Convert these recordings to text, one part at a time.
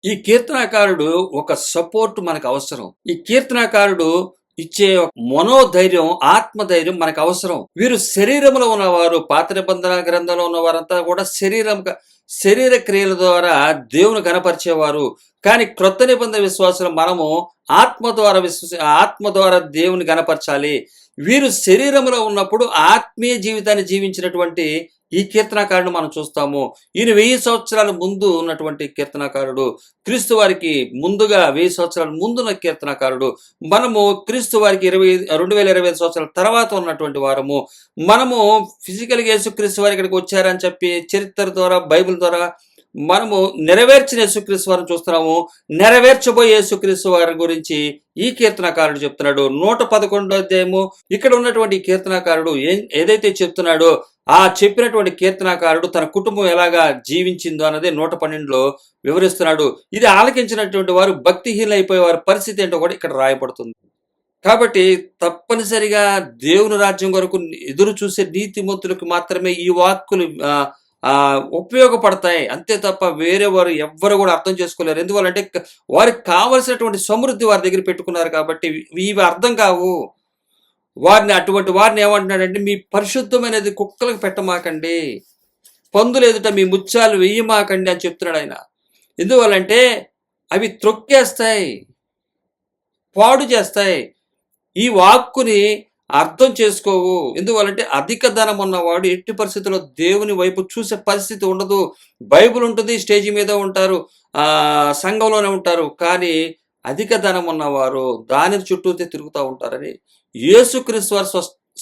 ఈ కీర్తనాకారుడు ఒక సపోర్ట్ మనకు అవసరం. ఈ కీర్తనాకారుడు ఇచ్చే మనోధైర్యం, ఆత్మధైర్యం మనకు అవసరం. వీరు శరీరంలో ఉన్నవారు, పాత నిబంధన గ్రంథంలో ఉన్న వారంతా కూడా శరీర క్రియల ద్వారా దేవుని కనపరిచేవారు. కానీ క్రొత్త నిబంధన విశ్వాసులు మనము ఆత్మ ద్వారా దేవుని కనపరచాలి. వీరు శరీరంలో ఉన్నప్పుడు ఆత్మీయ జీవితాన్ని జీవించినటువంటి ఈ కీర్తనాకారుడు మనం చూస్తాము. ఈయన 1000 సంవత్సరాల ముందు ఉన్నటువంటి కీర్తనాకారుడు, క్రీస్తు వారికి ముందుగా 1000 సంవత్సరాల ముందున్న కీర్తనాకారుడు. మనము క్రీస్తు వారికి 2025 సంవత్సరాల తర్వాత ఉన్నటువంటి వారము. మనము ఫిజికల్గా యేసుక్రీస్తు వారు ఇక్కడికి వచ్చారని చెప్పి చరిత్ర ద్వారా, బైబిల్ ద్వారా మనము నెరవేర్చిన యేసుక్రీస్తు వారిని చూస్తున్నాము. నెరవేర్చబోయే యేసుక్రీస్తు వారి గురించి ఈ కీర్తనాకారుడు చెప్తున్నాడు. 111 అధ్యాయము ఇక్కడ ఉన్నటువంటి కీర్తనాకారుడు ఏదైతే చెప్తున్నాడో ఆ చెప్పినటువంటి కీర్తనాకారుడు తన కుటుంబం ఎలాగా జీవించిందో అన్నది 112లో వివరిస్తున్నాడు. ఇది ఆలకించినటువంటి వారు భక్తిహీనైపోయే వారి పరిస్థితి ఏంటో కూడా ఇక్కడ రాయబడుతుంది. కాబట్టి తప్పనిసరిగా దేవుని రాజ్యం కొరకు ఎదురు చూసే నీతిమంతులకు మాత్రమే ఈ వాక్కులు ఉపయోగపడతాయి. అంతే తప్ప వేరే వారు ఎవ్వరు కూడా అర్థం చేసుకోలేరు. ఎందువల్లంటే వారికి కావలసినటువంటి సమృద్ధి వారి దగ్గర పెట్టుకున్నారు కాబట్టి ఇవి అర్థం కావు. అటువంటి వారిని ఏమంటున్నాడంటే, మీ పరిశుద్ధమైనది కుక్కలకు పెట్టమాకండి, పందులు ఎదుట మీ ముత్యాలు వెయ్యమాకండి అని చెప్తున్నాడు ఆయన. ఎందువల్లంటే అవి త్రొక్కేస్తాయి, పాడు చేస్తాయి. ఈ వాక్కుని అర్థం చేసుకోవు. ఎందువల్లంటే అధిక ధనం ఉన్నవాడు ఎట్టి పరిస్థితుల్లో దేవుని వైపు చూసే పరిస్థితి ఉండదు. బైబిల్ ఉంటుంది, స్టేజి మీద ఉంటారు, సంఘంలోనే ఉంటారు. కానీ అధిక ధనం ఉన్నవారు దాని చుట్టూతే తిరుగుతూ ఉంటారని యేసుక్రీస్తు వారు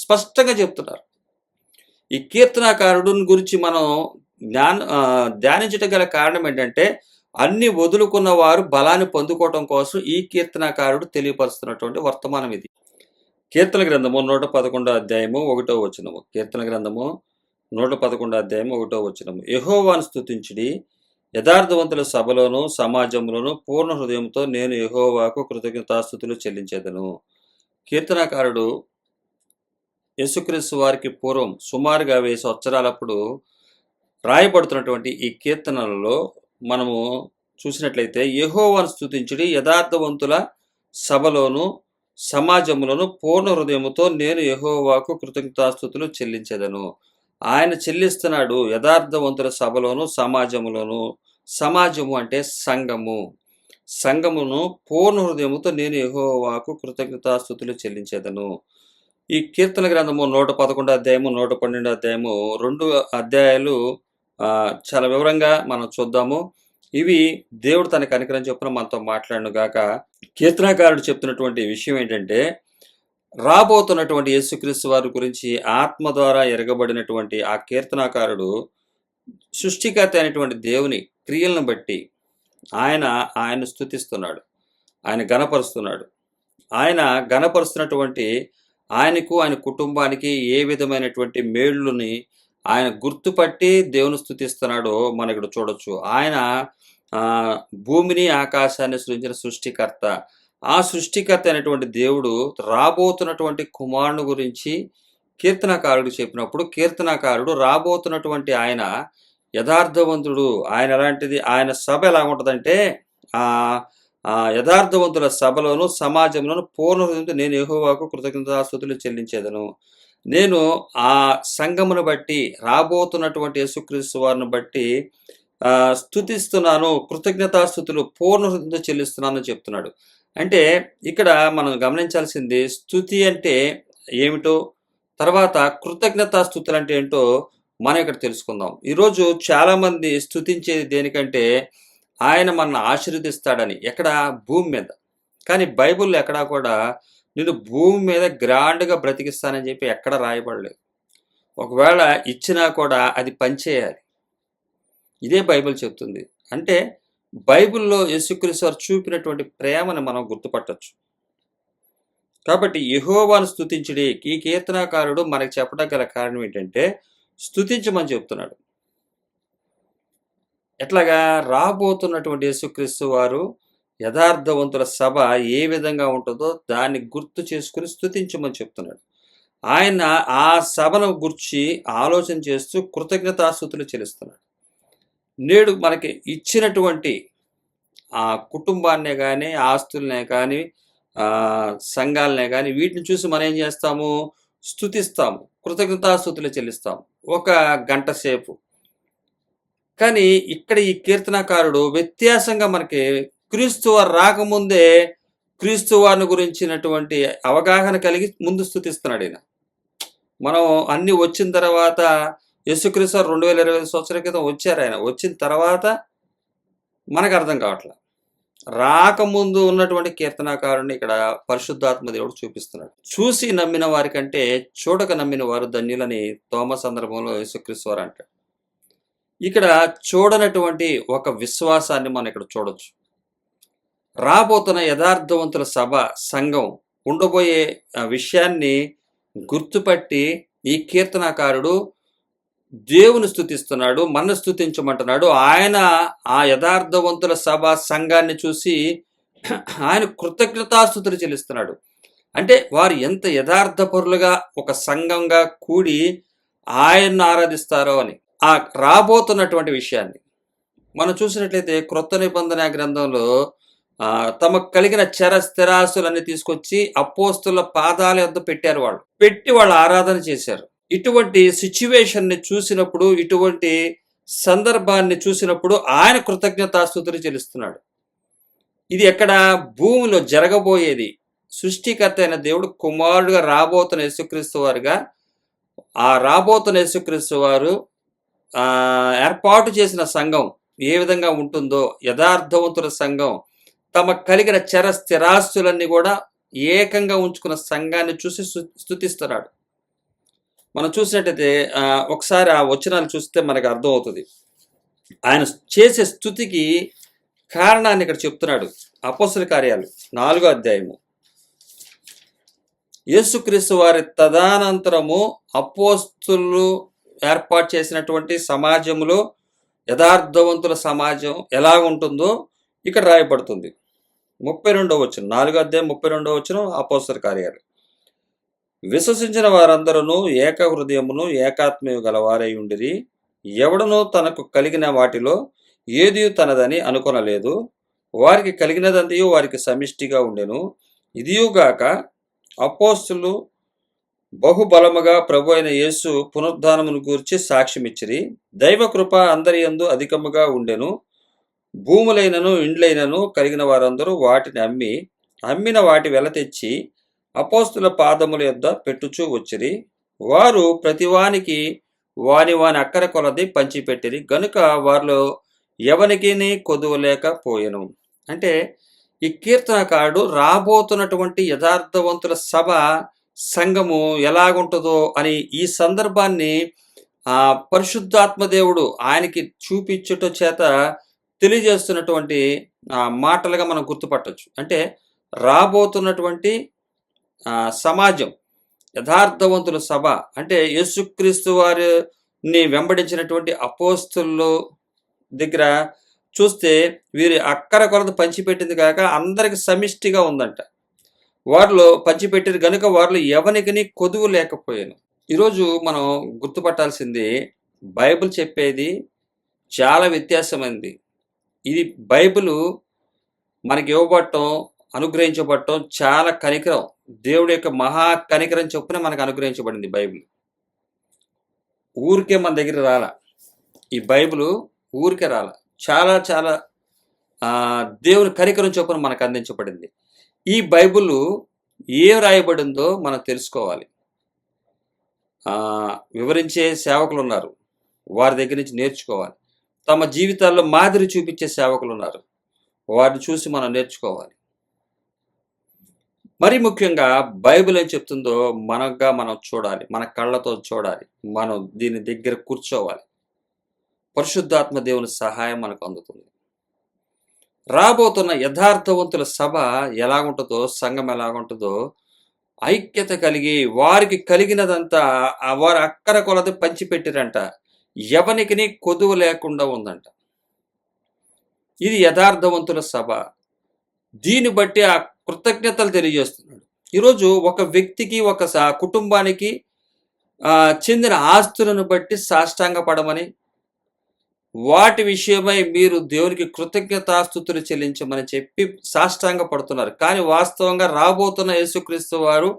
స్పష్టంగా చెప్తున్నారు. ఈ కీర్తనాకారుడిని గురించి మనం ధ్యానించటం గల కారణం ఏంటంటే, అన్ని వదులుకున్న వారు బలాన్ని పొందుకోవటం కోసం ఈ కీర్తనాకారుడు తెలియపరుస్తున్నటువంటి వర్తమానం ఇది. కీర్తన గ్రంథము 111 అధ్యాయము 1వ వచనము. కీర్తన గ్రంథము 111 అధ్యాయము 1వ వచనము. యెహోవాను స్తుతించుడి, యథార్థవంతుల సభలోను సమాజంలోను పూర్ణ హృదయంతో నేను యెహోవాకు కృతజ్ఞతాస్తుతులు చెల్లించేదను. కీర్తనాకారుడు యేసుక్రీస్తు వారికి పూర్వం సుమారుగా 1000 సంవత్సరాలప్పుడు రాయబడుతున్నటువంటి ఈ కీర్తనలలో మనము చూసినట్లయితే, యెహోవాను స్తుతించుడి, యథార్థవంతుల సభలోను సమాజంలోను పూర్ణ హృదయముతో నేను యెహోవాకు కృతజ్ఞతాస్తుతులు చెల్లించెదను. ఆయన చెల్లిస్తున్నాడు యథార్థవంతుల సభలోను సమాజములోను. సమాజము అంటే సంఘమును పూర్ణ హృదయముతో నేను యెహోవాకు కృతజ్ఞతాస్తుతులు చెల్లించేదను. ఈ కీర్తన గ్రంథము 111 అధ్యాయము 112 అధ్యాయము 2 అధ్యాయాలు చాలా వివరంగా మనం చూద్దాము. ఇవి దేవుడు తన కనికరం చొప్పున మనతో మాట్లాడును గాక. కీర్తనాకారుడు చెప్తున్నటువంటి విషయం ఏంటంటే, రాబోతున్నటువంటి యేసుక్రీస్తు వారి గురించి ఆత్మ ద్వారా ఎరగబడినటువంటి ఆ కీర్తనాకారుడు సృష్టికర్త అయినటువంటి దేవుని క్రియలను బట్టి ఆయన స్తుతిస్తున్నాడు, ఆయన గణపరుస్తున్నాడు. ఆయన గణపరుస్తున్నటువంటి ఆయనకు, ఆయన కుటుంబానికి ఏ విధమైనటువంటి మేళ్ళుని ఆయన గుర్తుపట్టి దేవుని స్తుతిస్తున్నాడో మనం ఇక్కడ చూడొచ్చు. ఆయన భూమిని ఆకాశాన్ని సృజించిన సృష్టికర్త. ఆ సృష్టికర్త అయినటువంటి దేవుడు రాబోతున్నటువంటి కుమారుని గురించి కీర్తనాకారుడు చెప్పినప్పుడు, కీర్తనాకారుడు రాబోతున్నటువంటి ఆయన యథార్థవంతుడు. ఆయన ఎలాంటిది, ఆయన సభ ఎలా ఉంటుందంటే, యథార్థవంతుల సభలోను సమాజంలోను పూర్ణ హృదయంతో నేను యెహోవాకు కృతజ్ఞతాస్తుతులు చెల్లించేదను. నేను ఆ సంఘమును బట్టి, రాబోతున్నటువంటి యేసుక్రీస్తు వారిని బట్టి స్తుతిస్తున్నాను, కృతజ్ఞతాస్తుతులు పూర్ణ హృదయంతో చెల్లిస్తున్నాను చెప్తున్నాడు. అంటే ఇక్కడ మనం గమనించాల్సింది, స్తుతి అంటే ఏమిటో, తర్వాత కృతజ్ఞతాస్తుతులు అంటే ఏంటో మనం ఇక్కడ తెలుసుకుందాం. ఈరోజు చాలామంది స్తుతించేది దేనికంటే, ఆయన మనల్ని ఆశీర్వదిస్తాడని, ఎక్కడ, భూమి మీద. కానీ బైబిల్లో ఎక్కడా కూడా నేను భూమి మీద గ్రాండ్గా బ్రతికిస్తానని చెప్పి ఎక్కడ రాయబడలేదు. ఒకవేళ ఇచ్చినా కూడా అది పనిచేయాలి. ఇదే బైబిల్ చెప్తుంది. అంటే బైబిల్లో యేసుక్రీస్తు వారు చూపినటువంటి ప్రేమను మనం గుర్తుపట్టచ్చు. కాబట్టి యెహోవాను స్తుతించుడి, ఈ కీర్తనాకారుడు మనకు చెప్పడం గల కారణం ఏంటంటే, స్తుతించమని చెప్తున్నాడు. ఎట్లాగా, రాబోతున్నటువంటి యేసుక్రీస్తు వారు యథార్థవంతుల సభ ఏ విధంగా ఉంటుందో దాన్ని గుర్తు చేసుకుని స్తుతించమని చెప్తున్నాడు. ఆయన ఆ సభను గుర్చి ఆలోచన చేస్తూ కృతజ్ఞతాస్తుతులు చెల్లిస్తున్నాడు. నేడు మనకి ఇచ్చినటువంటి ఆ కుటుంబాన్నే కానీ, ఆస్తులనే కానీ, సంఘాలనే కానీ వీటిని చూసి మనం ఏం చేస్తాము? స్తుతిస్తాము. కృతజ్ఞతాస్తుతులు చెల్లిస్తాము. ఒక గంట సేపు. కానీ ఇక్కడ ఈ కీర్తనకారుడు వ్యత్యాసంగా మనకి క్రీస్తు వారు రాకముందే క్రీస్తు వారిని గురించినటువంటి అవగాహన కలిగి ముందు స్తుతిస్తున్నాడు ఈయన. మనం అన్ని వచ్చిన తర్వాత యేసుక్రీస్తు వారు 2025 సంవత్సరాల క్రితం వచ్చారు ఆయన. వచ్చిన తర్వాత మనకు అర్థం కావట్లేదు. రాకముందు ఉన్నటువంటి కీర్తనాకారుని ఇక్కడ పరిశుద్ధాత్మ దేవుడు చూపిస్తున్నాడు. చూసి నమ్మిన వారి కంటే చూడక నమ్మిన వారు ధన్యులని తోమ సందర్భంలో యేసుక్రీస్తు వారు అంటాడు. ఇక్కడ చూడనటువంటి ఒక విశ్వాసాన్ని మనం ఇక్కడ చూడొచ్చు. రాబోతున్న యథార్థవంతుల సభ, సంఘం ఉండబోయే విషయాన్ని గుర్తుపట్టి ఈ కీర్తనాకారుడు దేవుని స్తుతిస్తున్నాడు, మన స్తుతించమంటున్నాడు. ఆయన ఆ యథార్థవంతుల సభ, సంఘాన్ని చూసి ఆయన కృతజ్ఞతాస్తుతులు చెల్లిస్తున్నాడు. అంటే వారు ఎంత యథార్థపరులుగా ఒక సంఘంగా కూడి ఆయన్ను ఆరాధిస్తారో అని. ఆ రాబోతున్నటువంటి విషయాన్ని మనం చూసినట్లయితే క్రొత్త నిబంధన గ్రంథంలో తమకు కలిగిన స్థిరాస్తులన్నీ తీసుకొచ్చి అపోస్తుల పాదాల యొద్ద పెట్టారు. వాళ్ళు పెట్టి వాళ్ళు ఆరాధన చేశారు. ఇటువంటి సిచ్యువేషన్ని చూసినప్పుడు, ఇటువంటి సందర్భాన్ని చూసినప్పుడు ఆయన కృతజ్ఞతాస్తుతులు చెల్లిస్తున్నాడు. ఇది ఎక్కడ? భూమిలో జరగబోయేది. సృష్టికర్త అయిన దేవుడు కుమారుడుగా రాబోతున్న యేసుక్రీస్తు వారుగా, ఆ రాబోతున్న యేసుక్రీస్తు వారు ఏర్పాటు చేసిన సంఘం ఏ విధంగా ఉంటుందో, యథార్థవంతుల సంఘం తమకు కలిగిన స్థిరాస్తులన్నీ కూడా ఏకంగా ఉంచుకున్న సంఘాన్ని చూసి స్తుతిస్తున్నాడు. మనం చూసినట్టయితే ఒకసారి ఆ వచనాలు చూస్తే మనకు అర్థం అవుతుంది. ఆయన చేసే స్తుతికి కారణాన్ని ఇక్కడ చెప్తున్నాడు. అపోస్తల కార్యాలు 4వ అధ్యాయము. యేసుక్రీస్తు వారి తదనంతరము అపోస్తులు ఏర్పాటు చేసినటువంటి సమాజంలో యథార్థవంతుల సమాజం ఎలా ఉంటుందో ఇక్కడ రాయబడుతుంది. 32వ వచనం, 4వ అధ్యాయం 32వ వచనం అపోస్తల కార్యాలు. విశ్వసించిన వారందరూ ఏక హృదయమును ఏకాత్మయు గలవారై ఉండిరి. ఎవడనూ తనకు కలిగిన వాటిలో ఏది తనదని అనుకొనలేదు. వారికి కలిగినదంతయు వారికి సమిష్టిగా ఉండెను. ఇదియుగాక అపోస్తులు బహుబలముగా ప్రభు అయిన యేసు పునరుద్ధానమును గూర్చి సాక్ష్యమిచ్చిరి. దైవ కృప అందరి యందు అధికముగా ఉండెను. భూములైనను ఇండ్లైనను కలిగిన వారందరూ వాటిని అమ్మిన వాటి వెల తెచ్చి అపోస్తుల పాదముల యొద్ద పెట్టుచూ వచ్చిరి. వారు ప్రతివానికి వాని అక్కర కొలది పంచిపెట్టిరి గనుక వారిలో ఎవనికి కొదువలేకపోయెను. అంటే ఈ కీర్తనకారుడు రాబోతున్నటువంటి యథార్థవంతుల సభ, సంఘము ఎలాగుంటుందో అని ఈ సందర్భాన్ని పరిశుద్ధాత్మ దేవుడు ఆయనకి చూపించుట చేత తెలియజేస్తున్నటువంటి మాటలుగా మనం గుర్తుపట్టవచ్చు. అంటే రాబోతున్నటువంటి సమాజం, యథార్థవంతుల సభ అంటే యేసుక్రీస్తు వారిని వెంబడించినటువంటి అపోస్తులు దగ్గర చూస్తే వీరి అక్కర కొలత పంచిపెట్టింది కాక అందరికి సమిష్టిగా ఉందంట. వారిలో పంచిపెట్టారు గనుక వారిలో ఎవనికి కొదువు లేకపోయాను. ఈరోజు మనం గుర్తుపట్టాల్సింది, బైబిల్ చెప్పేది చాలా వ్యత్యాసమైంది. ఇది బైబిల్ మనకి ఇవ్వబడటం, అనుగ్రహించబడటం చాలా కనికరం. దేవుడి యొక్క మహా కనికరం చొప్పున మనకు అనుగ్రహించబడింది బైబిల్. ఊరికే మన దగ్గర రాల. ఈ బైబిల్ ఊరికే రాల. చాలా చాలా దేవుని కనికరం చొప్పున మనకు అందించబడింది. ఈ బైబిల్ ఏం రాయబడిందో మనం తెలుసుకోవాలి. వివరించే సేవకులు ఉన్నారు, వారి దగ్గర నుంచి నేర్చుకోవాలి. తమ జీవితాల్లో మాదిరి చూపించే సేవకులు ఉన్నారు, వారిని చూసి మనం నేర్చుకోవాలి. మరి ముఖ్యంగా బైబిల్ ఏం చెప్తుందో మనం చూడాలి, మన కళ్ళతో చూడాలి, మనం దీని దగ్గర కూర్చోవాలి. పరిశుద్ధాత్మ దేవుని సహాయం మనకు అందుతుంది. రాబోతున్న యథార్థవంతుల సభ ఎలాగుంటుందో, సంఘం ఎలాగుంటుందో, ఐక్యత కలిగి వారికి కలిగినదంతా వారు అక్కర కొలది పంచిపెట్టిరంట. ఎవనికి కొదువు లేకుండా ఉందంట. ఇది యథార్థవంతుల సభ. దీన్ని బట్టి ఆ కృతజ్ఞతలు తెలియజేస్తున్నాడు. ఈరోజు ఒక వ్యక్తికి, ఒక కుటుంబానికి చెందిన ఆస్తులను బట్టి సాష్టాంగపడమని, వాటి విషయమై మీరు దేవునికి కృతజ్ఞతాస్తుతులు చెల్లించమని చెప్పి సాష్టాంగ పడుతున్నారు. కానీ వాస్తవంగా రాబోతున్న యేసుక్రీస్తు వారు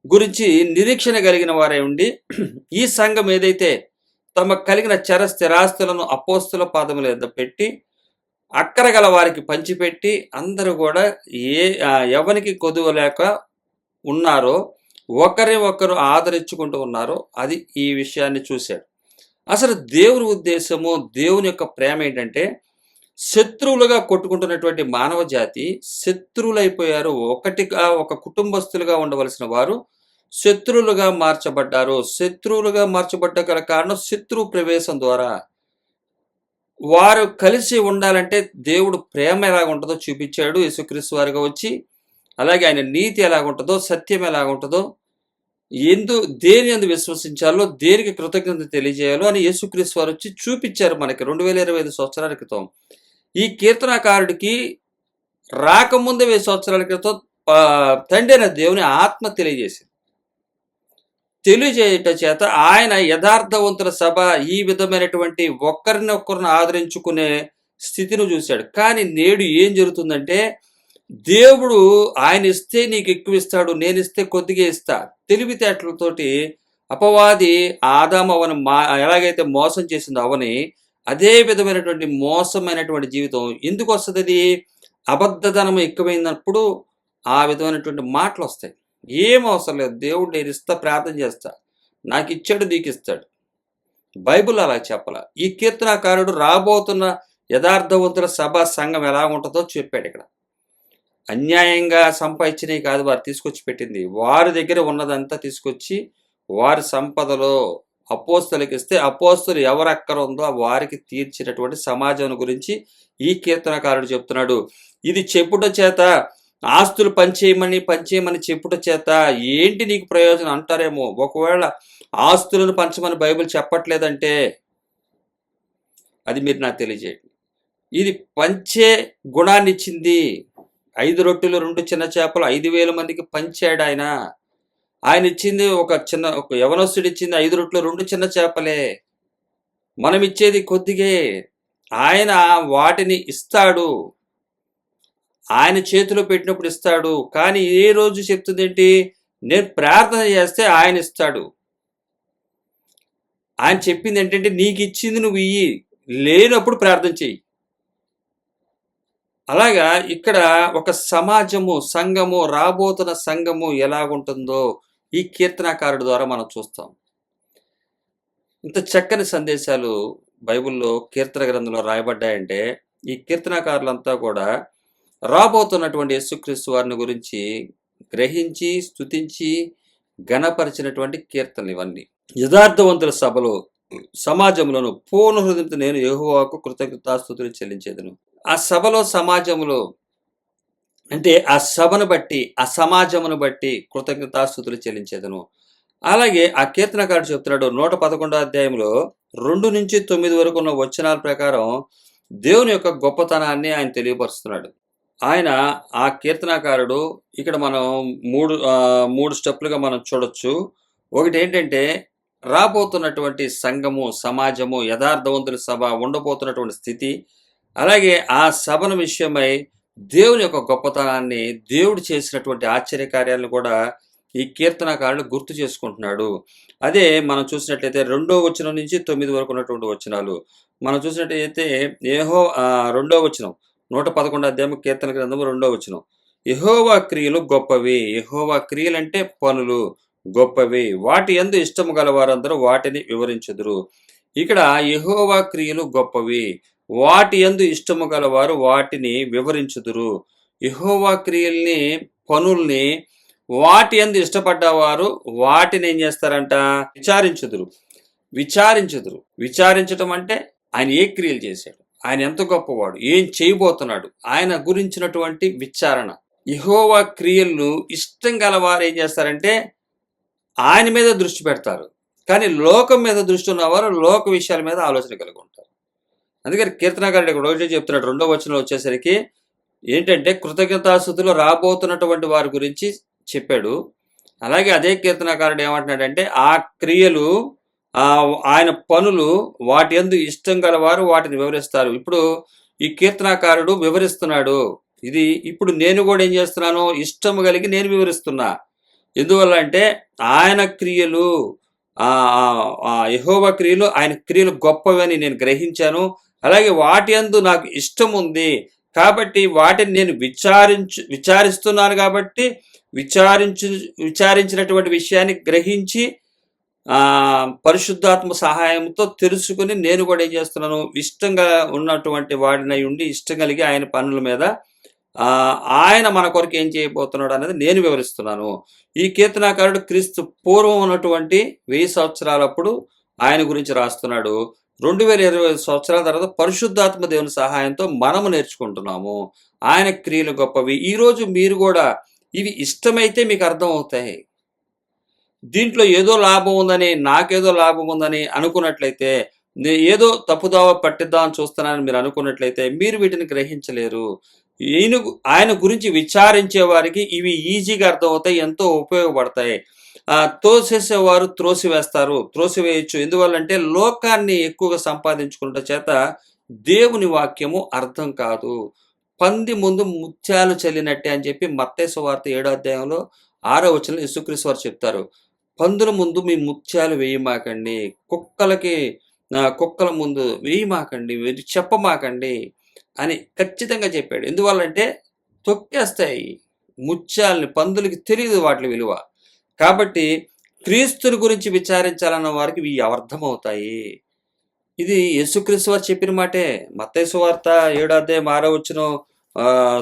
గురించి నిరీక్షణ కలిగిన వారై ఉండి ఈ సంఘం ఏదైతే తమకు కలిగిన చర స్థిరాస్తులను అపోస్తుల పాదముల యొద్ద పెట్టి అక్కర గల వారికి పంచిపెట్టి అందరూ కూడా ఎవరికి కొదువ లేక ఉన్నారో ఒకరి ఒకరు ఆదరించుకుంటూ ఉన్నారో అది ఈ విషయాన్ని చూశాడు. అసలు దేవుని ఉద్దేశము, దేవుని యొక్క ప్రేమ ఏంటంటే శత్రువులుగా కొట్టుకుంటున్నటువంటి మానవ జాతి శత్రువులైపోయారు. ఒక కుటుంబస్తులుగా ఉండవలసిన వారు శత్రువులుగా మార్చబడ్డారు. శత్రువులుగా మార్చబడ్డ గల కారణం శత్రు ప్రవేశం ద్వారా. వారు కలిసి ఉండాలంటే దేవుడు ప్రేమ ఎలాగుంటుందో చూపించాడు యేసుక్రీస్తు వారిగా వచ్చి. అలాగే ఆయన నీతి ఎలాగుంటుందో, సత్యం ఎలాగుంటుందో, దేని యందు విశ్వసించాలో, దేనికి కృతజ్ఞత తెలియజేయాలో అని యేసుక్రీస్తు వారు వచ్చి చూపించారు మనకి 2025 సంవత్సరాల క్రితం. ఈ కీర్తనాకారుడికి రాకముందే 1000 సంవత్సరాల క్రితం తండ్రి అయిన దేవుని ఆత్మ తెలియజేయట చేత ఆయన యథార్థవంతుల సభ ఈ విధమైనటువంటి ఒకరినొకరిని ఆదరించుకునే స్థితిని చూశాడు. కానీ నేడు ఏం జరుగుతుందంటే దేవుడు ఆయన ఇస్తే నీకు ఎక్కువ ఇస్తాడు, నేను ఇస్తే కొద్దిగా ఇస్తా. తెలివితేటలతోటి అపవాది ఆదాము అవని ఎలాగైతే మోసం చేసిందో అవని అదే విధమైనటువంటి మోసమైనటువంటి జీవితం ఎందుకు వస్తుంది? అది అబద్ధధనం ఎక్కువైనప్పుడు ఆ విధమైనటువంటి మాటలు వస్తాయి. ఏం అవసరం లేదు, దేవుడు నేను ఇస్తా, ప్రార్థన చేస్తా, నాకు ఇచ్చాడు నీకు ఇస్తాడు. బైబుల్ అలా చెప్పాల. ఈ కీర్తనాకారుడు రాబోతున్న యథార్థవంతుల సభ సంఘం ఎలా ఉంటుందో చెప్పాడు. ఇక్కడ అన్యాయంగా సంపాదించినవి కాదు వారు తీసుకొచ్చి పెట్టింది, వారి దగ్గర ఉన్నదంతా తీసుకొచ్చి వారి సంపదలో అపోస్తలకి ఇస్తే అపోస్తలు ఎవరు అక్కర ఉందో వారికి తీర్చినటువంటి సమాజం గురించి ఈ కీర్తనకారుడు చెప్తున్నాడు. ఇది చెప్పుట చేత ఆస్తులు పంచేయమని చెప్పుట చేత ఏంటి నీకు ప్రయోజనం అంటారేమో. ఒకవేళ ఆస్తులను పంచమని బైబిల్ చెప్పట్లేదంటే అది మీరు నాకు తెలియజేయండి. ఇది పంచే గుణాన్ని ఇచ్చింది. 5 రొట్టెలు 2 చిన్న చేపలు 5,000 మందికి పంచాడు ఆయన. ఆయన ఇచ్చింది ఒక యవనస్తుడు ఇచ్చింది 5 రొట్టెలు 2 చిన్న చేపలే. మనం ఇచ్చేది కొద్దిగే. ఆయన వాటిని ఇస్తాడు, ఆయన చేతిలో పెట్టినప్పుడు ఇస్తాడు. కానీ ఏ రోజు చెప్తుంది ఏంటి? నేను ప్రార్థన చేస్తే ఆయన ఇస్తాడు. ఆయన చెప్పింది ఏంటంటే నీకు ఇచ్చింది నువ్వు ఇయ్యి, లేనప్పుడు ప్రార్థన చెయ్యి. అలాగా ఇక్కడ ఒక సమాజము, సంఘము, రాబోతున్న సంఘము ఎలాగుంటుందో ఈ కీర్తనాకారుడి ద్వారా మనం చూస్తాం. ఇంత చక్కని సందేశాలు బైబిల్లో కీర్తన గ్రంథంలో రాయబడ్డాయంటే ఈ కీర్తనాకారులంతా కూడా రాబోతున్నటువంటి యేసుక్రీస్తు వారిని గురించి గ్రహించి స్తుతించి ఘనపరిచినటువంటి కీర్తనలు ఇవన్నీ. యథార్థవంతుల సభలో సమాజంలోను పూర్ణ హృదయంతో నేను యెహోవాకు కృతజ్ఞతాస్తుతులు చెల్లించేదను. ఆ సభలో సమాజంలో అంటే ఆ సభను బట్టి ఆ సమాజమును బట్టి కృతజ్ఞతాస్తుతులు చెల్లించేదను. అలాగే ఆ కీర్తనకారుడు చెప్తున్నాడు 111వ అధ్యాయంలో 2 నుంచి 9 వరకు ఉన్న వచనాల ప్రకారం దేవుని యొక్క గొప్పతనాన్ని ఆయన తెలియపరుస్తున్నాడు. ఆయన ఆ కీర్తనాకారుడు ఇక్కడ మనం మూడు స్టెప్లుగా మనం చూడొచ్చు. ఒకటి ఏంటంటే రాబోతున్నటువంటి సంఘము, సమాజము, యథార్థవంతుల సభ ఉండబోతున్నటువంటి స్థితి, అలాగే ఆ సభను విషయమై దేవుని యొక్క గొప్పతనాన్ని, దేవుడు చేసినటువంటి ఆశ్చర్యకార్యాలను కూడా ఈ కీర్తనకారుడు గుర్తు చేసుకుంటున్నాడు. అదే మనం చూసినట్లయితే 2వ వచనం నుంచి 9 వరకు ఉన్నటువంటి వచనాలు మనం చూసినట్లయితే 2వ వచనం 111వ అధ్యాయం కీర్తన గ్రంథము 2వ వచనం, యెహోవా క్రియలు గొప్పవి. యెహోవా క్రియలు అంటే పనులు గొప్పవి, వాటి యందు ఇష్టము గల వారందరూ వాటిని వివరించుదురు. ఇక్కడ యెహోవా క్రియలు గొప్పవి, వాటి యందు ఇష్టము గలవారు వాటిని వివరించుదురు. యెహోవా క్రియల్ని, పనుల్ని వాటి యందు ఇష్టపడ్డవారు వాటిని ఏం చేస్తారంట? విచారించుదురు. విచారించటం అంటే ఆయన ఏ క్రియలు చేశాడు, ఆయన ఎంత గొప్పవాడు, ఏం చేయబోతున్నాడు, ఆయన గురించినటువంటి విచారణ. యెహోవా క్రియలు ఇష్టం గలవారు ఏం చేస్తారంటే ఆయన మీద దృష్టి పెడతారు. కానీ లోకం మీద దృష్టి ఉన్నవారు లోక విషయాల మీద ఆలోచన కలిగి ఉంటారు. అందుకని కీర్తనకారుడు ఇక్కడ ఒకటి చెప్తున్నాడు 2వ వచనంలో వచ్చేసరికి ఏంటంటే కృతజ్ఞతాస్తుతులు రాబోతున్నటువంటి వారి గురించి చెప్పాడు. అలాగే అదే కీర్తనకారుడు ఏమంటున్నాడంటే ఆ క్రియలు, ఆయన పనులు వాటి యందు ఇష్టం గలవారు వాటిని వివరిస్తారు. ఇప్పుడు ఈ కీర్తనాకారుడు వివరిస్తున్నాడు. ఇది ఇప్పుడు నేను కూడా ఏం చేస్తున్నాను, ఇష్టము కలిగి నేను వివరిస్తున్నా. ఎందువల్ల అంటే ఆయన క్రియలు, యెహోవా క్రియలు, ఆయన క్రియలు గొప్పవని నేను గ్రహించాను. అలాగే వాటి యందు నాకు ఇష్టం ఉంది కాబట్టి వాటిని నేను విచారిస్తున్నాను కాబట్టి విచారించినటువంటి విషయాన్ని గ్రహించి పరిశుద్ధాత్మ సహాయంతో తెలుసుకుని నేను కూడా ఏం చేస్తున్నాను, ఇష్టంగా ఉన్నటువంటి వాడినై ఉండి ఇష్టం కలిగి ఆయన పనుల మీద ఆయన మన కొరకు ఏం చేయబోతున్నాడు అనేది నేను వివరిస్తున్నాను. ఈ కీర్తనాకారుడు క్రీస్తు పూర్వం ఉన్నటువంటి 1000 సంవత్సరాలప్పుడు ఆయన గురించి రాస్తున్నాడు. 2025 సంవత్సరాల తర్వాత పరిశుద్ధాత్మ దేవుని సహాయంతో మనము నేర్చుకుంటున్నాము. ఆయన క్రియలు గొప్పవి. ఈరోజు మీరు కూడా ఇవి ఇష్టమైతే మీకు అర్థం అవుతాయి. దీంట్లో ఏదో లాభం ఉందని, నాకేదో లాభం ఉందని అనుకున్నట్లయితే, ఏదో తప్పుదావ పట్టిద్దామని చూస్తున్నానని మీరు అనుకున్నట్లయితే మీరు వీటిని గ్రహించలేరు. ఆయన గురించి విచారించే వారికి ఇవి ఈజీగా అర్థమవుతాయి, ఎంతో ఉపయోగపడతాయి. తోసేసేవారు త్రోసివేయచ్చు. ఎందువల్లంటే లోకాన్ని ఎక్కువగా సంపాదించుకున్న చేత దేవుని వాక్యము అర్థం కాదు. పంది ముందు ముత్యాలు చల్లినట్టే అని చెప్పి మత్తయి సువార్త 7వ అధ్యాయంలో 6వ వచనంలో యేసుక్రీస్తు వారు చెప్తారు. పందుల ముందు మీ ముత్యాలు వేయమాకండి, కుక్కల ముందు వేయమాకండి, చెప్పమాకండి అని ఖచ్చితంగా చెప్పాడు. ఎందువల్లంటే తొక్కేస్తాయి ముత్యాలని, పందులకి తెలియదు వాటి విలువ. కాబట్టి క్రీస్తుని గురించి విచారించాలన్న వారికి ఇవి అర్థమవుతాయి. ఇది యేసుక్రీస్తు వారు చెప్పిన మాటే. మత్తయి సువార్త 7వ అధ్యాయం 6వ వచనం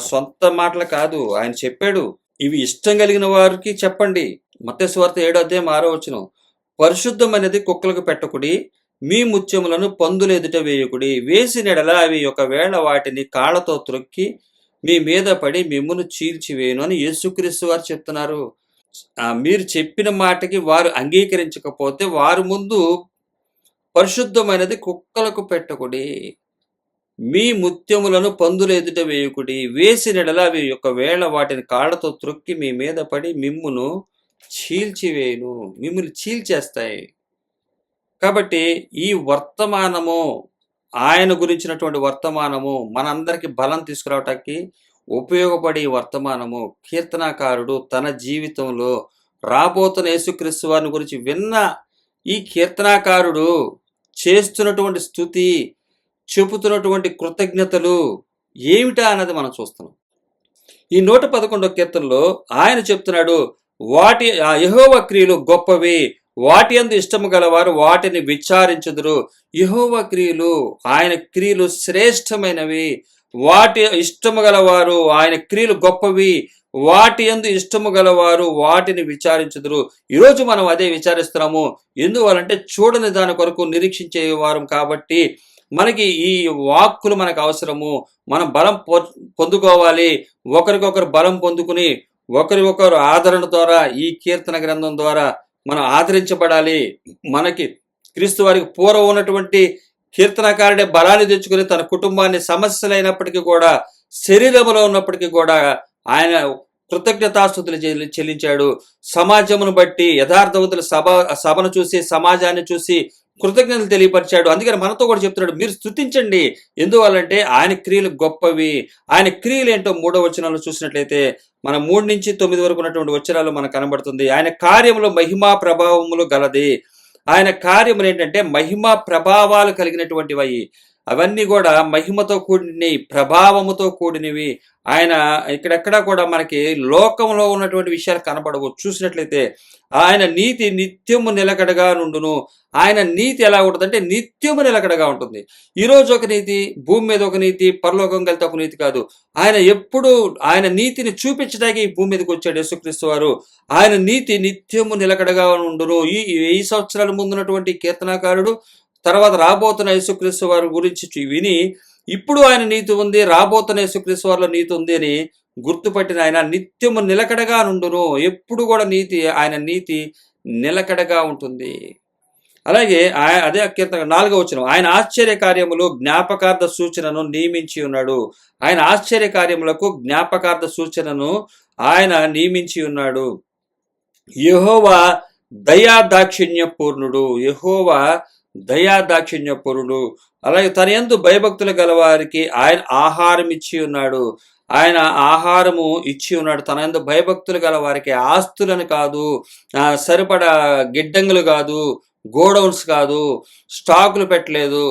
సొంత మాటలు కాదు, ఆయన చెప్పాడు. ఇవి ఇష్టం కలిగిన వారికి చెప్పండి. మత్తయి సువార్త 7వ అధ్యాయం 6వ వచనం, పరిశుద్ధమైనది కుక్కలకు పెట్టకుడి, మీ ముత్యములను పందుల ఎదుట వేయకుడి, వేసిన ఎడల అవి ఒకవేళ వాటిని కాళ్ళతో త్రొక్కి మీ మీద పడి మిమ్మును చీల్చివేయును అని యేసుక్రీస్తు వారు చెప్తున్నారు. మీరు చెప్పిన మాటకి వారు అంగీకరించకపోతే వారి ముందు పరిశుద్ధమైనది కుక్కలకు పెట్టకుడి, మీ ముత్యములను పందుల ఎదుట వేయకుడి, వేసినెడల అవి ఒకవేళ వాటిని కాళ్ళతో త్రొక్కి మీ మీద పడి మిమ్మును చీల్చివేయును, మిమ్మల్ని చీల్చేస్తాయి. కాబట్టి ఈ వర్తమానము, ఆయన గురించినటువంటి వర్తమానము మనందరికీ బలం తీసుకురావటానికి ఉపయోగపడే వర్తమానము కీర్తనాకారుడు తన జీవితంలో రాబోతున్న యేసుక్రీస్తు వారిని గురించి విన్న ఈ కీర్తనాకారుడు చేస్తున్నటువంటి స్తుతి, చెబుతున్నటువంటి కృతజ్ఞతలు ఏమిటా అన్నది మనం చూస్తున్నాం. ఈ 111వ కీర్తనలో ఆయన చెప్తున్నాడు, యెహోవా క్రియలు గొప్పవి, వాటి యందు ఇష్టము గలవారు వాటిని విచారించుదురు. యెహోవా క్రియలు, ఆయన క్రియలు శ్రేష్టమైనవి, వాటి ఇష్టము గలవారు, ఆయన క్రియలు గొప్పవి, వాటి యందు ఇష్టము గలవారు వాటిని విచారించుదురు. ఈరోజు మనం అదే విచారిస్తున్నాము. ఎందువలంటే చూడని దాని కొరకు నిరీక్షించే వారం కాబట్టి మనకి ఈ వాక్కులు మనకు అవసరము. మనం బలం పొందుకోవాలి, ఒకరికొకరు బలం పొందుకుని ఒకరికొకరు ఆదరణ ద్వారా, ఈ కీర్తన గ్రంథం ద్వారా మనం ఆదరించబడాలి. మనకి క్రీస్తు వారికి పూర్వం ఉన్నటువంటి కీర్తనకారుడే బలాన్ని తెచ్చుకుని తన కుటుంబాన్ని సమస్యలైనప్పటికీ కూడా, శరీరంలో ఉన్నప్పటికీ కూడా ఆయన కృతజ్ఞతాస్తుతులు చెల్లించాడు. సమాజమును బట్టి యథార్థవంతుల సభను చూసి, సమాజాన్ని చూసి కృతజ్ఞతలు తెలియపరిచాడు. అందుకని మనతో కూడా చెప్తున్నాడు, మీరు స్తుతించండి. ఎందువల్లంటే ఆయన క్రియలు గొప్పవి. ఆయన క్రియలు ఏంటో 3వ వచనంలో చూసినట్లయితే మన 3 నుంచి 9 వరకు ఉన్నటువంటి వచనాలు మనకు కనబడుతుంది. ఆయన కార్యములో మహిమా ప్రభావములు గలది. ఆయన కార్యములు ఏంటంటే మహిమా ప్రభావాలు కలిగినటువంటివి. అవన్నీ కూడా మహిమతో కూడినవి, ప్రభావముతో కూడినవి. ఆయన ఇక్కడెక్కడా కూడా మనకి లోకంలో ఉన్నటువంటి విషయాలు కనబడవు. చూసినట్లయితే ఆయన నీతి నిత్యము నిలకడగా నుండును. ఆయన నీతి ఎలా ఉంటుందంటే నిత్యము నిలకడగా ఉంటుంది. ఈరోజు ఒక నీతి, భూమి మీద ఒక నీతి, పరలోకం కలితే ఒక నీతి కాదు. ఆయన ఎప్పుడు ఆయన నీతిని చూపించడానికి ఈ భూమి మీదకి వచ్చాడు యేసుక్రీస్తు వారు. ఆయన నీతి నిత్యము నిలకడగా ఉండును. ఈ 1000 సంవత్సరాల ముందున్నటువంటి కీర్తనాకారుడు తర్వాత రాబోతున్న యేసుక్రీస్తు వారి గురించి విని, ఇప్పుడు ఆయన నీతి ఉంది, రాబోతున్న యేసుక్రీస్తు వారిలో నీతి ఉంది అని గుర్తుపట్టిన ఆయన నిత్యము నిలకడగా నుండును. ఎప్పుడు కూడా ఆయన నీతి నిలకడగా ఉంటుంది. అలాగే అదే కీర్తన 4వ వచనం, ఆయన ఆశ్చర్య కార్యములు జ్ఞాపకార్థ సూచనను నియమించి ఉన్నాడు. ఆయన ఆశ్చర్య కార్యములకు జ్ఞాపకార్థ సూచనను ఆయన నియమించి ఉన్నాడు. యెహోవా దయా దాక్షిణ్య పూర్ణుడు. యెహోవా దయా దాక్షిణ్య పూర్ణుడు. అలాగే తన యందు భయభక్తులు గలవారికి ఆయన ఆహారం ఇచ్చి ఉన్నాడు. ఆయన ఆహారము ఇచ్చి ఉన్నాడు. తన యందు భయభక్తులు గల వారికి ఆస్తులను కాదు, సరిపడా గిడ్డంగులు కాదు, గోడౌన్స్ కాదు, స్టాకులు పెట్టలేదు.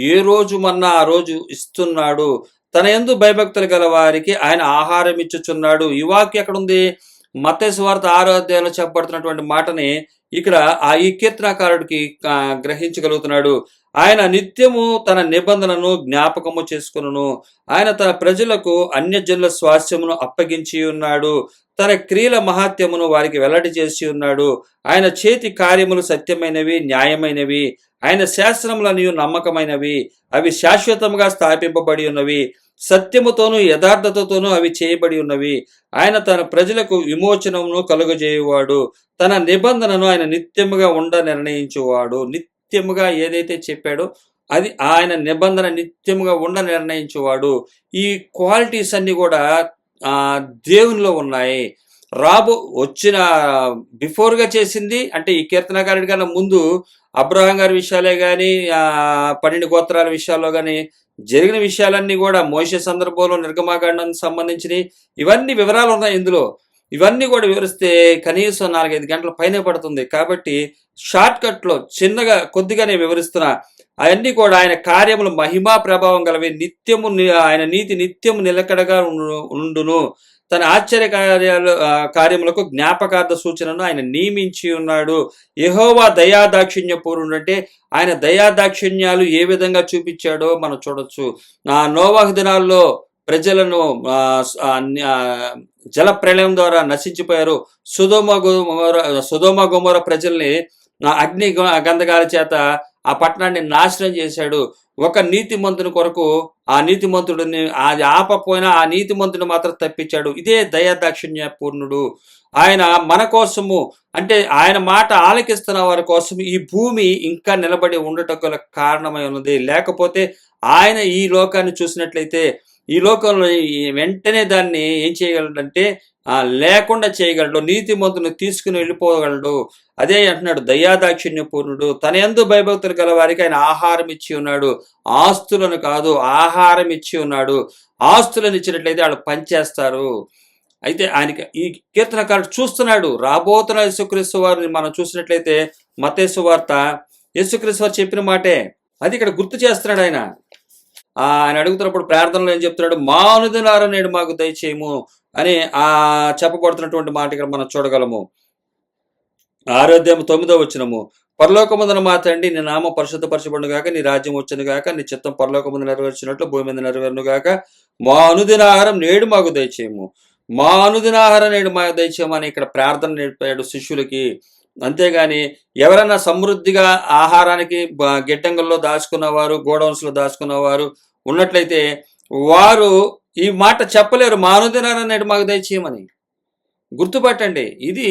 ఏ రోజు మన్నా ఆ రోజు ఇస్తున్నాడు. తన యందు భయభక్తులు గల వారికి ఆయన ఆహారం ఇచ్చుచున్నాడు. ఈ వాక్యం ఎక్కడ ఉంది? మత్తయి సువార్త 6వ అధ్యాయంలో చెప్పబడుతున్నటువంటి మాటని ఇక్కడ ఈ కీర్తనాకారుడికి గ్రహించగలుగుతున్నాడు. ఆయన నిత్యము తన నిబంధనను జ్ఞాపకము చేసుకును. ఆయన తన ప్రజలకు అన్యజనుల స్వాస్థ్యమును అప్పగించి ఉన్నాడు. తన క్రియల మహాత్యమును వారికి వెల్లడి చేసి ఉన్నాడు. ఆయన చేతి కార్యములు సత్యమైనవి, న్యాయమైనవి. ఆయన శాస్త్రములనియు నమ్మకమైనవి. అవి శాశ్వతముగా స్థాపింపబడి ఉన్నవి. సత్యముతోనూ యథార్థతతోనూ అవి చేయబడి ఉన్నవి. ఆయన తన ప్రజలకు విమోచనమును కలుగజేయువాడు. తన నిబంధనను ఆయన నిత్యముగా ఉండ నిర్ణయించువాడు. నిత్యముగా ఏదైతే చెప్పాడో అది ఆయన నిబంధన నిత్యముగా ఉండ నిర్ణయించువాడు. ఈ క్వాలిటీస్ అన్ని కూడా దేవునిలో ఉన్నాయి. వచ్చిన బిఫోర్గా చేసింది అంటే ఈ కీర్తనకారుడి కన్నా ముందు అబ్రహాం గారి విషయాలే కానీ 12 గోత్రాల విషయాల్లో కానీ జరిగిన విషయాలన్నీ కూడా మోషే సందర్భంలో నిర్గమాకాండానికి సంబంధించినవి ఇవన్నీ వివరాలు ఉన్నాయి ఇందులో. ఇవన్నీ కూడా వివరిస్తే కనీసం 4-5 గంటల పైనే పడుతుంది. కాబట్టి షార్ట్ కట్లో చిన్నగా కొద్దిగానే వివరిస్తున్నా. అవన్నీ కూడా ఆయన కార్యములు మహిమా ప్రభావం గలవి. నిత్యము ఆయన నీతి నిత్యము నిలకడగా ఉండును. తన ఆశ్చర్య కార్యములకు జ్ఞాపకార్థ సూచనను ఆయన నియమించి ఉన్నాడు. యెహోవా దయాదాక్షిణ్య పూర్ణుడు అంటే ఆయన దయాదాక్షిణ్యాలు ఏ విధంగా చూపించాడో మనం చూడొచ్చు. నోవాహు దినాల్లో ప్రజలను జల ప్రళయం ద్వారా నశించిపోయారు. సొదొమ గొమొర ప్రజల్ని అగ్ని గంధకాల చేత ఆ పట్టణాన్ని నాశనం చేశాడు. ఒక నీతిమంతుని కొరకు ఆ నీతిమంతుడిని అది ఆపపోయినా ఆ నీతిమంతుని మాత్రం తప్పించాడు. ఇదే దయాదాక్షిణ్య పూర్ణుడు. ఆయన మన కోసము అంటే ఆయన మాట ఆలకిస్తున్న వారి కోసం ఈ భూమి ఇంకా నిలబడి ఉండటం గల కారణమై ఉన్నది. లేకపోతే ఆయన ఈ లోకాన్ని చూసినట్లయితే ఈ లోకంలో వెంటనే దాన్ని ఏం చేయగలడంటే లేకుండా చేయగలడు. నీతిమంతుని తీసుకుని వెళ్ళిపోగలడు. అదే అంటున్నాడు దయాదాక్షిణ్య పూర్ణుడు. తన యందు భయభక్తులు గల వారికి ఆయన ఆహారం ఇచ్చి ఉన్నాడు. ఆస్తులను కాదు, ఆహారం ఇచ్చి ఉన్నాడు. ఆస్తులను ఇచ్చినట్లయితే వాళ్ళు పనిచేస్తారు. అయితే ఆయనకి ఈ కీర్తనకారుడు చూస్తున్నాడు రాబోతున్న యేసుక్రీస్తు వారిని మనం చూసినట్లయితే మత్తయి సువార్త యేసుక్రీస్తు వారు చెప్పిన మాటే అది ఇక్కడ గుర్తు చేస్తున్నాడు. ఆయన అడుగుతున్నప్పుడు ప్రార్థనలో ఏం చెప్తున్నాడు? మా అనుదిన ఆహారం నేడు మాకు దయచేయము అని చెప్పబడుతున్నటువంటి మాట ఇక్కడ మనం చూడగలము. 6వ అధ్యాయం 9వ వచనము, పరలోకమందున మా తండ్రి నీ నామం పరిశుద్ధపరచబడును గాక, నీ రాజ్యం వచ్చును గాక, నీ చిత్తం పరలోకమందు నెరవేర్చినట్లు భూమి మీద నెరవేరును గాక. మా అనుదిన ఆహారం నేడు మాకు దయచేయము. మా అనుదిన ఆహారం నేడు మాకు దయచేయమని ఇక్కడ ప్రార్థన నేర్పాడు శిష్యులకి. అంతేగాని ఎవరైనా సమృద్ధిగా ఆహారానికి గిడ్డంగుల్లో దాచుకున్నవారు, గోడౌన్స్లో దాచుకున్నవారు ఉన్నట్లయితే వారు ఈ మాట చెప్పలేరు. మా అనుదిన ఆహారం నేడు మాకు దయచేయమని. గుర్తుపట్టండి, ఇది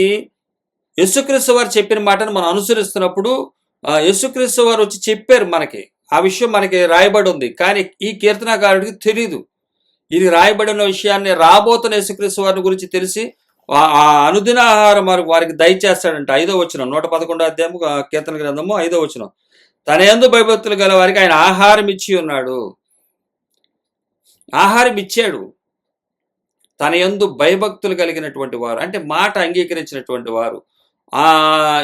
యేసుక్రీస్తు వారు చెప్పిన మాటను మనం అనుసరిస్తున్నప్పుడు యేసుక్రీస్తు వారు వచ్చి చెప్పారు మనకి. ఆ విషయం మనకి రాయబడి ఉంది. కానీ ఈ కీర్తనాకారుడికి తెలీదు. ఇది రాయబడిన విషయాన్ని రాబోతున్న యేసుక్రీస్తు వారి గురించి తెలిసి ఆ అనుదిన ఆహారం వారికి దయచేస్తాడంట. 5వ వచనం 111వ అధ్యాయము కీర్తన గ్రంథము 5వ వచనం. తన యందు భయభక్తులు గల వారికి ఆయన ఆహారం ఇచ్చి ఉన్నాడు. ఆహారం ఇచ్చాడు. తన యందు భయభక్తులు కలిగినటువంటి వారు అంటే మాట అంగీకరించినటువంటి వారు,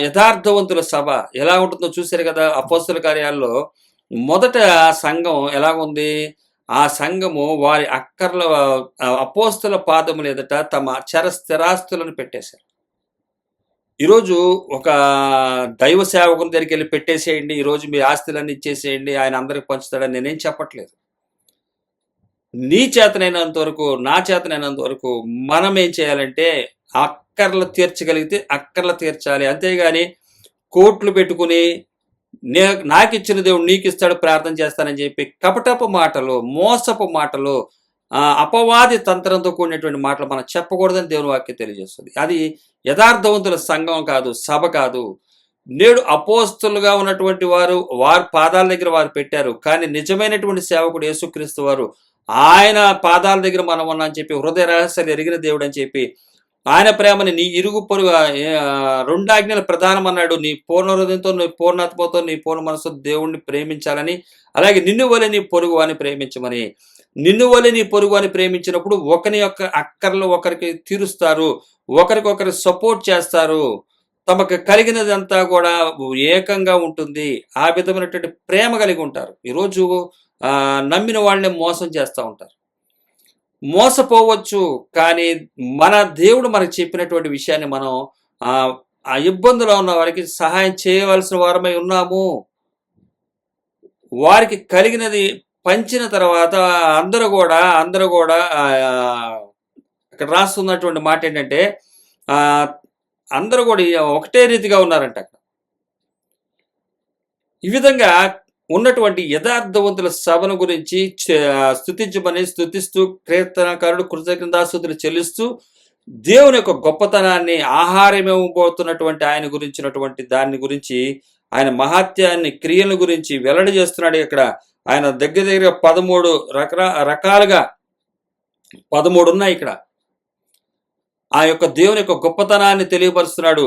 యథార్థవంతుల సభ ఎలా ఉంటుందో చూశారు కదా. అపోస్తల కార్యాల్లో మొదట సంఘం ఎలాగుంది? ఆ సంఘము వారి అపోస్తల పాదముల ఎదుట తమ స్థిరాస్తులను పెట్టేశారు. ఈరోజు ఒక దైవ సేవకుని దగ్గరికి వెళ్ళి పెట్టేసేయండి, ఈరోజు మీ ఆస్తులన్నీ ఇచ్చేసేయండి, ఆయన అందరికి పంచుతాడని నేనేం చెప్పట్లేదు. నీ చేతనైనంత వరకు, నా చేతనైనంత వరకు మనం ఏం చేయాలంటే అక్కర్లు తీర్చగలిగితే అక్కర్లు తీర్చాలి. అంతేగాని కోట్లు పెట్టుకుని నాకు ఇచ్చిన దేవుడు నీకు ఇస్తాడు, ప్రార్థన చేస్తానని చెప్పి కపటపు మాటలు, మోసపు మాటలు, అపవాది తంత్రంతో కూడినటువంటి మాటలు మనం చెప్పకూడదని దేవుని వాక్యం తెలియజేస్తుంది. అది యథార్థవంతుల సంఘం కాదు, సభ కాదు. నేడు అపోస్తులుగా ఉన్నటువంటి వారు వారి పాదాల దగ్గర వారు పెట్టారు. కానీ నిజమైనటువంటి సేవకుడు యేసుక్రీస్తు వారు ఆయన పాదాల దగ్గర మనం ఉన్నామని చెప్పి, హృదయ రహస్యాలు ఎరిగిన దేవుడు అని చెప్పి ఆయన ప్రేమని నీ ఇరుగు పొరుగు రెండు ఆజ్ఞలు ప్రధానం అన్నాడు. నీ పూర్ణ హృదయంతో, నీ పూర్ణాత్మతో, నీ పూర్ణ మనసుతో దేవుణ్ణి ప్రేమించాలని, అలాగే నిన్ను వలె నీ పొరుగు అని ప్రేమించమని. నిన్ను వలె నీ పొరుగు అని ప్రేమించినప్పుడు ఒకరి యొక్క అక్కర్లు ఒకరికి తీరుస్తారు, ఒకరికొకరు సపోర్ట్ చేస్తారు, తమకు కలిగినదంతా కూడా ఏకంగా ఉంటుంది. ఆ విధమైనటువంటి ప్రేమ కలిగి ఉంటారు. ఈరోజు నమ్మిన వాళ్ళని మోసం చేస్తూ ఉంటారు. మోసపోవచ్చు, కానీ మన దేవుడు మనకు చెప్పినటువంటి విషయాన్ని మనం ఆ ఇబ్బందులో ఉన్న వారికి సహాయం చేయవలసిన వారమై ఉన్నాము. వారికి కలిగినది పంచిన తర్వాత అందరూ కూడా ఇక్కడ రాస్తున్నటువంటి మాట ఏంటంటే అందరూ కూడా ఒకటే రీతిగా ఉన్నారంట అక్కడ. ఈ విధంగా ఉన్నటువంటి యథార్థవంతుల సభను గురించి స్తుతిస్తూ కీర్తనకారుడు కృతజ్ఞతాస్తుతులు చెల్లిస్తూ దేవుని యొక్క గొప్పతనాన్ని, ఆహారం ఇవ్వబోతున్నటువంటి ఆయన గురించినటువంటి దాని గురించి, ఆయన మహాత్యాన్ని, క్రియల గురించి వెల్లడి చేస్తున్నాడు. ఇక్కడ ఆయన దగ్గర 13 రకాలుగా 13 ఉన్నాయి. ఇక్కడ ఆ యొక్క దేవుని యొక్క గొప్పతనాన్ని తెలియపరుస్తున్నాడు.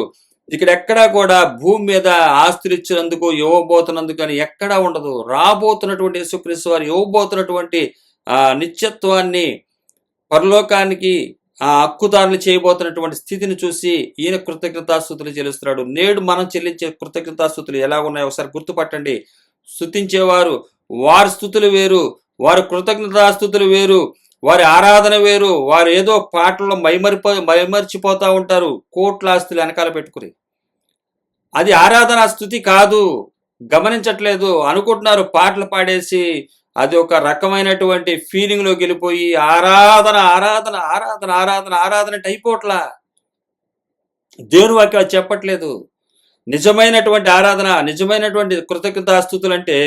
ఇక్కడ ఎక్కడా కూడా భూమి మీద ఆస్తులు ఇచ్చినందుకు, ఇవ్వబోతున్నందుకు అని ఎక్కడా ఉండదు. రాబోతున్నటువంటి యేసుక్రీస్తు వారు ఇవ్వబోతున్నటువంటి నిత్యత్వాన్ని, పరలోకానికి హక్కుదారులు చేయబోతున్నటువంటి స్థితిని చూసి ఈయన కృతజ్ఞతాస్తుతులు చెల్లిస్తున్నాడు. నేడు మనం చెల్లించే కృతజ్ఞతాస్తుతులు ఎలా ఉన్నాయో ఒకసారి గుర్తుపట్టండి. స్తుతించేవారు వారి స్థుతులు వేరు, వారి కృతజ్ఞతాస్తుతులు వేరు, వారి ఆరాధన వేరు. వారు ఏదో పాటల్లో మైమర్చిపోతా ఉంటారు, కోట్ల ఆస్తులు వెనకాల పెట్టుకుని. అది ఆరాధన స్థుతి కాదు. గమనించట్లేదు, అనుకుంటున్నారు పాటలు పాడేసి అది ఒక రకమైనటువంటి ఫీలింగ్లోకి వెళ్ళిపోయి ఆరాధన ఆరాధన ఆరాధన ఆరాధన ఆరాధన అంటే అయిపోవట్లా. దేవుని వాక్యం చెప్పట్లేదు. నిజమైనటువంటి ఆరాధన, నిజమైనటువంటి కృతజ్ఞతాస్తుతులు అంటే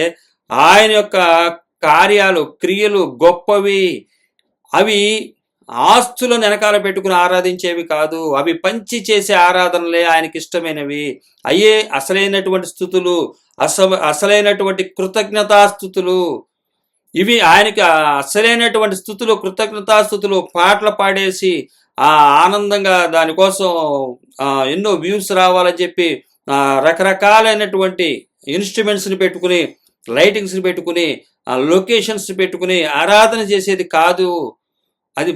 ఆయన యొక్క కార్యాలు, క్రియలు గొప్పవి. అవి ఆస్తులను వెనకాల పెట్టుకుని ఆరాధించేవి కాదు. అవి పంచి చేసే ఆరాధనలే ఆయనకి ఇష్టమైనవి. అయ్యే అసలైనటువంటి స్థుతులు, అసలైనటువంటి కృతజ్ఞతాస్థుతులు. ఇవి ఆయనకి అసలైనటువంటి స్థుతులు, కృతజ్ఞతాస్థుతులు. పాటలు పాడేసి ఆనందంగా దానికోసం ఎన్నో వ్యూస్ రావాలని చెప్పి రకరకాలైనటువంటి ఇన్స్ట్రుమెంట్స్ని పెట్టుకుని, లైటింగ్స్ని పెట్టుకుని, లొకేషన్స్ పెట్టుకుని ఆరాధన చేసేది కాదు. అది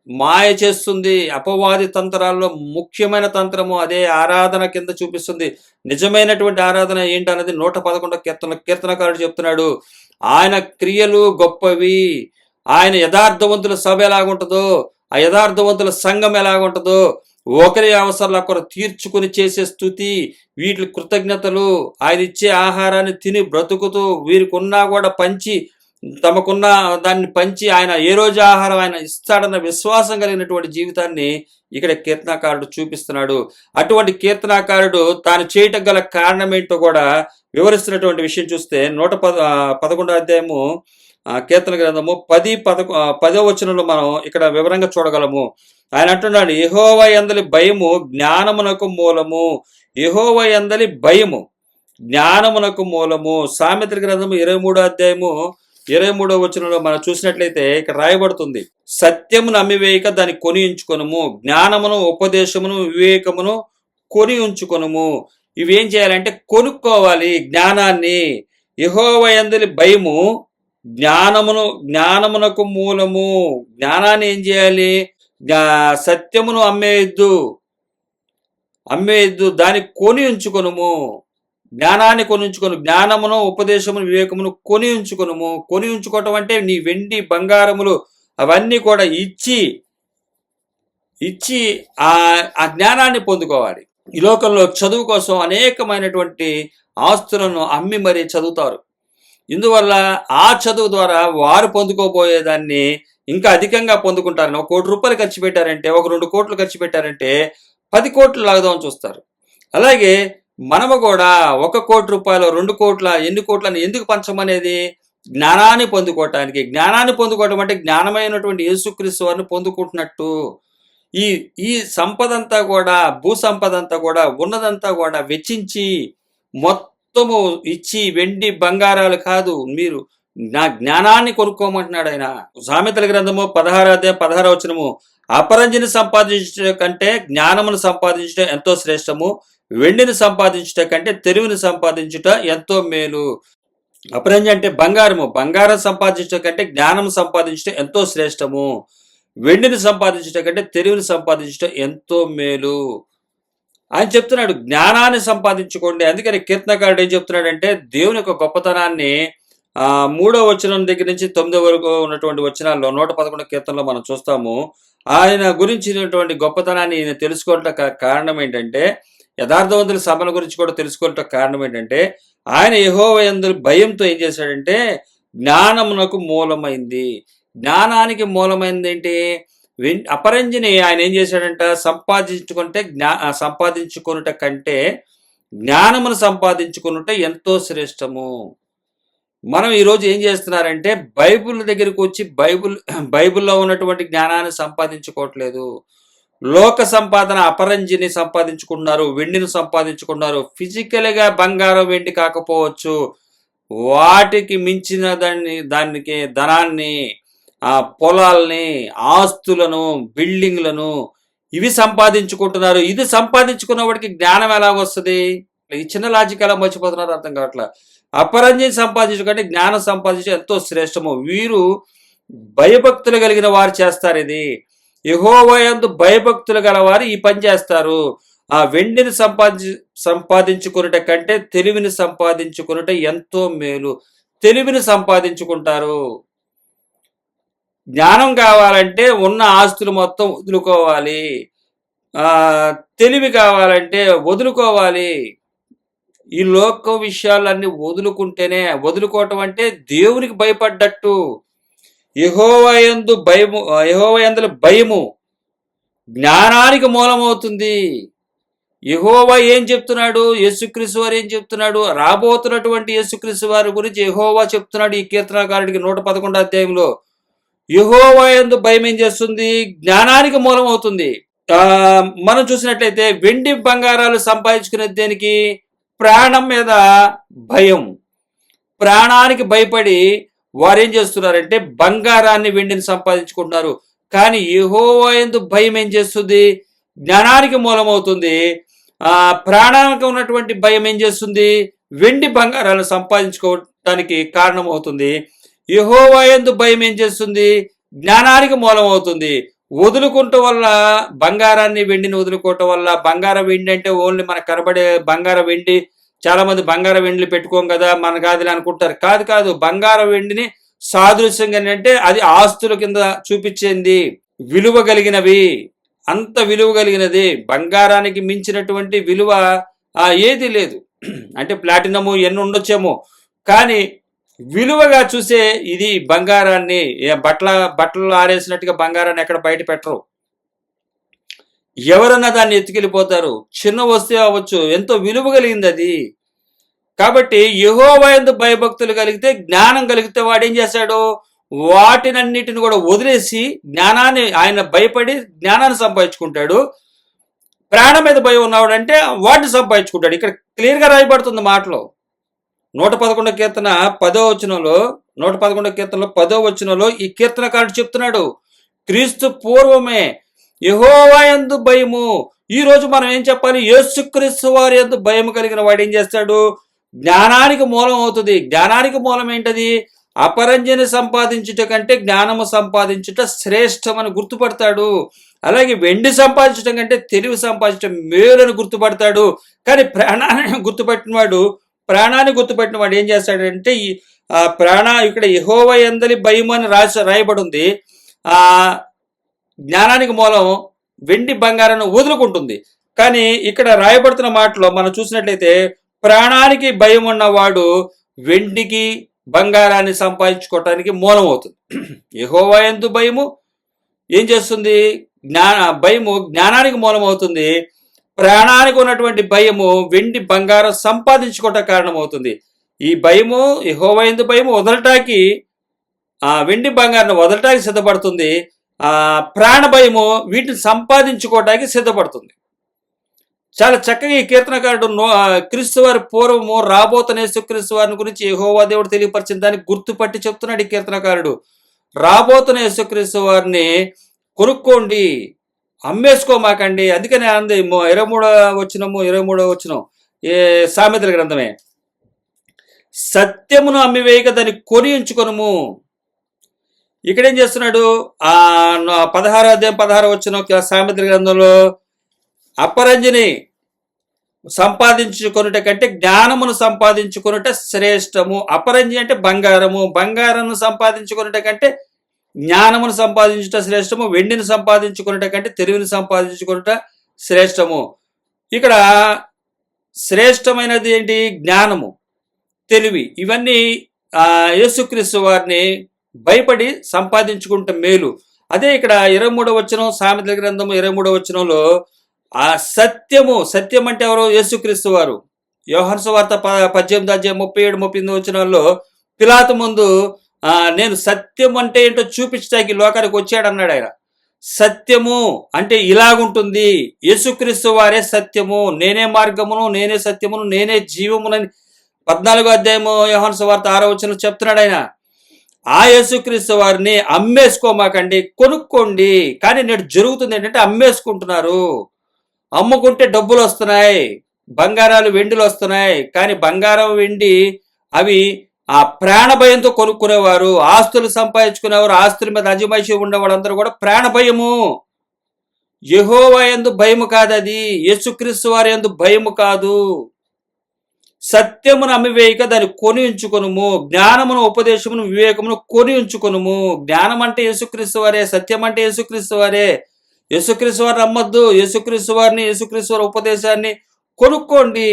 మాయ చేస్తుంది. అపవాది తంత్రాల్లో ముఖ్యమైన తంత్రము అదే ఆరాధన కింద చూపిస్తుంది. నిజమైనటువంటి ఆరాధన ఏంటన్నది 111 కీర్తనకారుడు చెప్తున్నాడు. ఆయన క్రియలు గొప్పవి. ఆయన యథార్థవంతుల సభ ఎలాగుంటుందో, ఆ యథార్థవంతుల సంఘం ఎలాగుంటుందో, ఒకరి అవసరాలు ఒకరు తీర్చుకుని చేసే స్థుతి, వీటి కృతజ్ఞతలు, ఆయన ఇచ్చే ఆహారాన్ని తిని బ్రతుకుతూ వీరికి ఉన్నా కూడా పంచి, తమకున్న దాన్ని పంచి ఆయన ఏ రోజు ఆహారం ఆయన ఇస్తాడన్న విశ్వాసం కలిగినటువంటి జీవితాన్ని ఇక్కడ కీర్తనాకారుడు చూపిస్తున్నాడు. అటువంటి కీర్తనాకారుడు తాను చేయటం గల కారణం ఏంటో కూడా వివరిస్తున్నటువంటి విషయం చూస్తే 111 అధ్యాయము కీర్తన గ్రంథము 10వ వచనంలో మనం ఇక్కడ వివరంగా చూడగలము. ఆయన అంటున్నాడు, యెహోవా యందలి భయము జ్ఞానమునకు మూలము. యెహోవా యందలి భయము జ్ఞానమునకు మూలము. సామెతల గ్రంథము 23వ అధ్యాయము 23వ వచనంలో మనం చూసినట్లయితే ఇక్కడ రాయబడుతుంది, సత్యమును అమ్మివేయక దాన్ని కొని ఉంచుకొనుము, జ్ఞానమును, ఉపదేశమును, వివేకమును కొని ఉంచుకొనుము. ఇవేం చేయాలంటే కొనుక్కోవాలి జ్ఞానాన్ని. యెహోవా యందలి భయము జ్ఞానమునకు మూలము. జ్ఞానాన్ని ఏం చేయాలి? సత్యమును అమ్మేయద్దు, దాన్ని కొని ఉంచుకొనుము. జ్ఞానాన్ని కొని ఉంచుకొను, జ్ఞానమును, ఉపదేశమును, వివేకమును కొని ఉంచుకొనుము. కొని ఉంచుకోవటం అంటే నీ వెండి బంగారములు అవన్నీ కూడా ఇచ్చి ఆ జ్ఞానాన్ని పొందుకోవాలి. ఈ లోకంలో చదువు కోసం అనేకమైనటువంటి ఆస్తులను అమ్మి మరీ చదువుతారు. ఇందువల్ల ఆ చదువు ద్వారా వారు పొందుకోబోయేదాన్ని ఇంకా అధికంగా పొందుకుంటారని. 1 కోటి రూపాయలు ఖర్చు పెట్టారంటే, 2 కోట్లు ఖర్చు పెట్టారంటే 10 కోట్లు లాగుదామని చూస్తారు. అలాగే మనము కూడా 1 కోటి రూపాయలు, 2 కోట్ల, ఎన్ని కోట్లని ఎందుకు పంచమనేది? జ్ఞానాన్ని పొందుకోవటానికి. జ్ఞానాన్ని పొందుకోవటం అంటే జ్ఞానమైనటువంటి యేసుక్రీస్తు వారిని పొందుకుంటున్నట్టు. ఈ సంపదంతా కూడా, భూ సంపదంతా కూడా, ఉన్నదంతా కూడా వెచ్చించి మొత్తము ఇచ్చి, వెండి బంగారాలు కాదు, మీరు నా జ్ఞానాన్ని కొనుక్కోమంటున్నాడు ఆయన. సామెతల గ్రంథము 16వ అధ్యాయం 16వ వచనము, అపరంజిని సంపాదించడం కంటే జ్ఞానమును సంపాదించడం ఎంతో శ్రేష్టము, వెండిని సంపాదించుట కంటే తెలివిని సంపాదించుట ఎంతో మేలు. అపరంజి అంటే బంగారము, బంగారం సంపాదించడం కంటే జ్ఞానం సంపాదించడం ఎంతో శ్రేష్టము, వెండిని సంపాదించడం కంటే తెలివిని సంపాదించడం ఎంతో మేలు ఆయన చెప్తున్నాడు. జ్ఞానాన్ని సంపాదించుకోండి. అందుకని కీర్తనకారుడు ఏం చెప్తున్నాడంటే దేవుని యొక్క గొప్పతనాన్ని 3వ వచనం దగ్గర నుంచి 9 వరకు ఉన్నటువంటి వచనాల్లో 111 కీర్తనలో మనం చూస్తాము. ఆయన గురించినటువంటి గొప్పతనాన్ని ఈయన తెలుసుకోవటం కారణం ఏంటంటే, యథార్థవంతుల సభల గురించి కూడా తెలుసుకోవటం కారణం ఏంటంటే, ఆయన యెహోవా యందు భయంతో ఏం చేశాడంటే జ్ఞానమునకు మూలమైంది. జ్ఞానానికి మూలమైంది ఏంటి? అపరంజిని ఆయన ఏం చేశాడంట, సంపాదించుకునుట కంటే జ్ఞానమును సంపాదించుకునుట ఎంతో శ్రేష్టము. మనం ఈరోజు ఏం చేస్తున్నారంటే బైబిల్ దగ్గరికి వచ్చి బైబిల్లో ఉన్నటువంటి జ్ఞానాన్ని సంపాదించుకోవట్లేదు. లోక సంపాదన అపరంజిని సంపాదించుకున్నారు, వెండిని సంపాదించుకున్నారు. ఫిజికల్గా బంగారం వెండి కాకపోవచ్చు, వాటికి మించిన దానికి ధనాన్ని, పొలాల్ని, ఆస్తులను, బిల్డింగ్లను ఇవి సంపాదించుకుంటున్నారు. ఇది సంపాదించుకున్న వాడికి జ్ఞానం ఎలా వస్తుంది? ఈ చిన్న లాజిక్ ఎలా మర్చిపోతున్నారు అర్థం కావట్లా. అపరంజిని సంపాదించుకుంటే జ్ఞానం సంపాదించడం ఎంతో శ్రేష్టము. వీరు భయభక్తులు కలిగిన వారు చేస్తారు. ఇది యెహోవా యందు భయభక్తులు గల వారు ఈ పని చేస్తారు. ఆ వెండిని సంపాదించుకున్నట కంటే తెలివిని సంపాదించుకున్నట ఎంతో మేలు. తెలివిని సంపాదించుకుంటారు. జ్ఞానం కావాలంటే ఉన్న ఆస్తులు మొత్తం వదులుకోవాలి. తెలివి కావాలంటే వదులుకోవాలి. ఈ లోక విషయాలన్నీ వదులుకోవటం అంటే దేవునికి భయపడ్డట్టు. యెహోవా యందు భయము జ్ఞానానికి మూలమవుతుంది. యెహోవా ఏం చెప్తున్నాడు? యేసుక్రీస్తు వారు ఏం చెప్తున్నాడు? రాబోతున్నటువంటి యేసుక్రీస్తు వారి గురించి యెహోవా చెప్తున్నాడు ఈ కీర్తనకారుడికి 111వ అధ్యాయంలో. యెహోవా యందు భయం ఏం చేస్తుంది? జ్ఞానానికి మూలమవుతుంది. మనం చూసినట్లయితే వెండి బంగారాలు సంపాదించుకునేది దేనికి? ప్రాణం మీద భయం. ప్రాణానికి భయపడి వారేం చేస్తున్నారంటే బంగారాన్ని, వెండిని సంపాదించుకుంటున్నారు. కానీ యెహోవా యందు భయం ఏం చేస్తుంది? జ్ఞానానికి మూలమవుతుంది. ప్రాణానికి ఉన్నటువంటి భయం ఏం చేస్తుంది? వెండి బంగారాలను సంపాదించుకోవడానికి కారణమవుతుంది. యెహోవా యందు భయం ఏం చేస్తుంది? జ్ఞానానికి మూలమవుతుంది. వదులుకుంటూ వల్ల బంగారాన్ని, వెండిని వదులుకోవటం వల్ల, బంగారం వెండి అంటే ఓన్లీ మనకు కనబడే బంగారం వెండి, చాలా మంది బంగారం వెండిని పెట్టుకోం కదా, మన కాదులే అనుకుంటారు. కాదు, బంగారం వెండిని సాదృశ్యంగా అంటే అది ఆస్తుల కింద చూపించింది, విలువ కలిగినవి, అంత విలువ కలిగినది. బంగారానికి మించినటువంటి విలువ ఏది లేదు. అంటే ప్లాటినము ఎన్ని ఉండొచ్చేమో, కానీ విలువగా చూసే ఇది బంగారాన్ని, బట్టలు ఆరేసినట్టుగా బంగారాన్ని ఎక్కడ బయట పెట్టరు. ఎవరన్నా దాన్ని ఎత్తుకెళ్ళిపోతారు. చిన్న వస్తువు అవ్వచ్చు, ఎంతో విలువ కలిగింది అది. కాబట్టి యెహోవా యందు భయభక్తులు కలిగితే, జ్ఞానం కలిగితే వాడు ఏం చేశాడు? వాటినన్నిటిని కూడా వదిలేసి జ్ఞానాన్ని, ఆయన భయపడి జ్ఞానాన్ని సంపాదించుకుంటాడు. ప్రాణం మీద భయం ఉన్నవాడు అంటే వాటిని సంపాదించుకుంటాడు. ఇక్కడ క్లియర్గా రాయబడుతుంది మాటలో. 111వ కీర్తన 10వ వచనంలో, 111వ కీర్తనలో 10వ వచనంలో ఈ కీర్తనకారుడు చెప్తున్నాడు, క్రీస్తు పూర్వమే యెహోవా యందు భయము. ఈ రోజు మనం ఏం చెప్పాలి? యేసుక్రీస్తు వారి యందు భయం కలిగిన వాడు ఏం చేస్తాడు? జ్ఞానానికి మూలం అవుతుంది. జ్ఞానానికి మూలం ఏంటది? అపరంజిని సంపాదించుట కంటే జ్ఞానము సంపాదించుట శ్రేష్టమని గుర్తుపడతాడు. అలాగే వెండి సంపాదించడం కంటే తెలివి సంపాదించడం మేలని గుర్తుపడతాడు. కానీ ప్రాణాన్ని గుర్తుపట్టిన వాడు ఏం చేస్తాడంటే ఇక్కడ యెహోవా యందలి భయం అని రాయబడి ఉంది. జ్ఞానానికి మూలం వెండి బంగారాన్ని వదులుకుంటుంది. కానీ ఇక్కడ రాయబడుతున్న మాటలో మనం చూసినట్లయితే ప్రాణానికి భయం ఉన్నవాడు వెండికి, బంగారాన్ని సంపాదించుకోవటానికి మూలం అవుతుంది. యెహోవా యందు భయము ఏం చేస్తుంది? భయము జ్ఞానానికి మూలం అవుతుంది. ప్రాణానికి ఉన్నటువంటి భయము వెండి బంగారం సంపాదించుకోవటానికి కారణమవుతుంది. ఈ భయము, యెహోవా యందు భయము వదలటానికి, వెండి బంగారాన్ని వదలటానికి సిద్ధపడుతుంది. ప్రాణ భయము వీటిని సంపాదించుకోవడానికి సిద్ధపడుతుంది. చాలా చక్కగా ఈ కీర్తనకారుడు క్రీస్తు వారి పూర్వము రాబోతున్న యేసుక్రీస్తు వారిని గురించి యెహోవా దేవుడు తెలియపరిచిన దాన్ని గుర్తుపట్టి చెప్తున్నాడు ఈ కీర్తనకారుడు. రాబోతున్న యేసుక్రీస్తు వారిని కొనుక్కోండి, అమ్మేసుకోమాకండి. అందుకనే అంది 23వ వచనం ఏ సామెతల గ్రంథమే, సత్యమును అమ్మివేయక దాన్ని కొని ఉంచుకొనుము. ఇక్కడేం చేస్తున్నాడు? 16వ వచనం సామెతల గ్రంథంలో, అపరంజిని సంపాదించుకొనుట కంటే జ్ఞానమును సంపాదించుకొనుట శ్రేష్టము. అపరంజి అంటే బంగారము, బంగారమును సంపాదించుకొనుట కంటే జ్ఞానమును సంపాదించుట శ్రేష్టము. వెండిని సంపాదించుకొనుట కంటే తెలివిని సంపాదించుకొనుట శ్రేష్టము. ఇక్కడ శ్రేష్టమైనది ఏంటి? జ్ఞానము, తెలివి. ఇవన్నీ యేసుక్రీస్తు వారిని భయపడి సంపాదించుకుంటే మేలు. అదే ఇక్కడ 23వ వచనం సామెతల గ్రంథము 23వ వచనంలో ఆ సత్యము, సత్యం అంటే ఎవరు? యేసుక్రీస్తు వారు. యోహాను సువార్త 18:37-38 వచనాల్లో పిలాతు ముందు నేను సత్యం అంటే ఏంటో చూపించడానికి లోకానికి వచ్చాడన్నాడు ఆయన. సత్యము అంటే ఇలాగుంటుంది, యేసుక్రీస్తు వారే సత్యము, నేనే మార్గమును, నేనే సత్యమును, నేనే జీవమునని 14వ అధ్యాయము యోహాను సువార్త 6వ వచనం చెప్తున్నాడు ఆయన. ఆ యేసుక్రీస్తు వారిని అమ్మేసుకోమాకండి, కొనుక్కోండి. కానీ నేడు జరుగుతుంది ఏంటంటే అమ్మేసుకుంటున్నారు. అమ్ముకుంటే డబ్బులు వస్తున్నాయి, బంగారాలు వెండిలు వస్తున్నాయి. కానీ బంగారం వెండి అవి ఆ ప్రాణ భయంతో కొనుక్కునేవారు, ఆస్తులు సంపాదించుకునేవారు, ఆస్తుల మీద అజమాయిషి ఉండే వాళ్ళందరూ కూడా ప్రాణ భయము. యెహోవా యందు భయము కాదు, అది యేసుక్రీస్తు వారి యందు భయము కాదు. సత్యమును అమ్మివేయక దాన్ని కొని ఉంచుకొనుము, జ్ఞానమును, ఉపదేశమును, వివేకమును కొని ఉంచుకొనుము. జ్ఞానం అంటే యేసుక్రీస్తు వారే, సత్యం అంటే యేసుక్రీస్తు వారే. యేసుక్రీస్తు వారిని అమ్మద్దు, యేసుక్రీస్తు వారిని, యేసుక్రీస్తు వారి ఉపదేశాన్ని కొనుక్కోండి.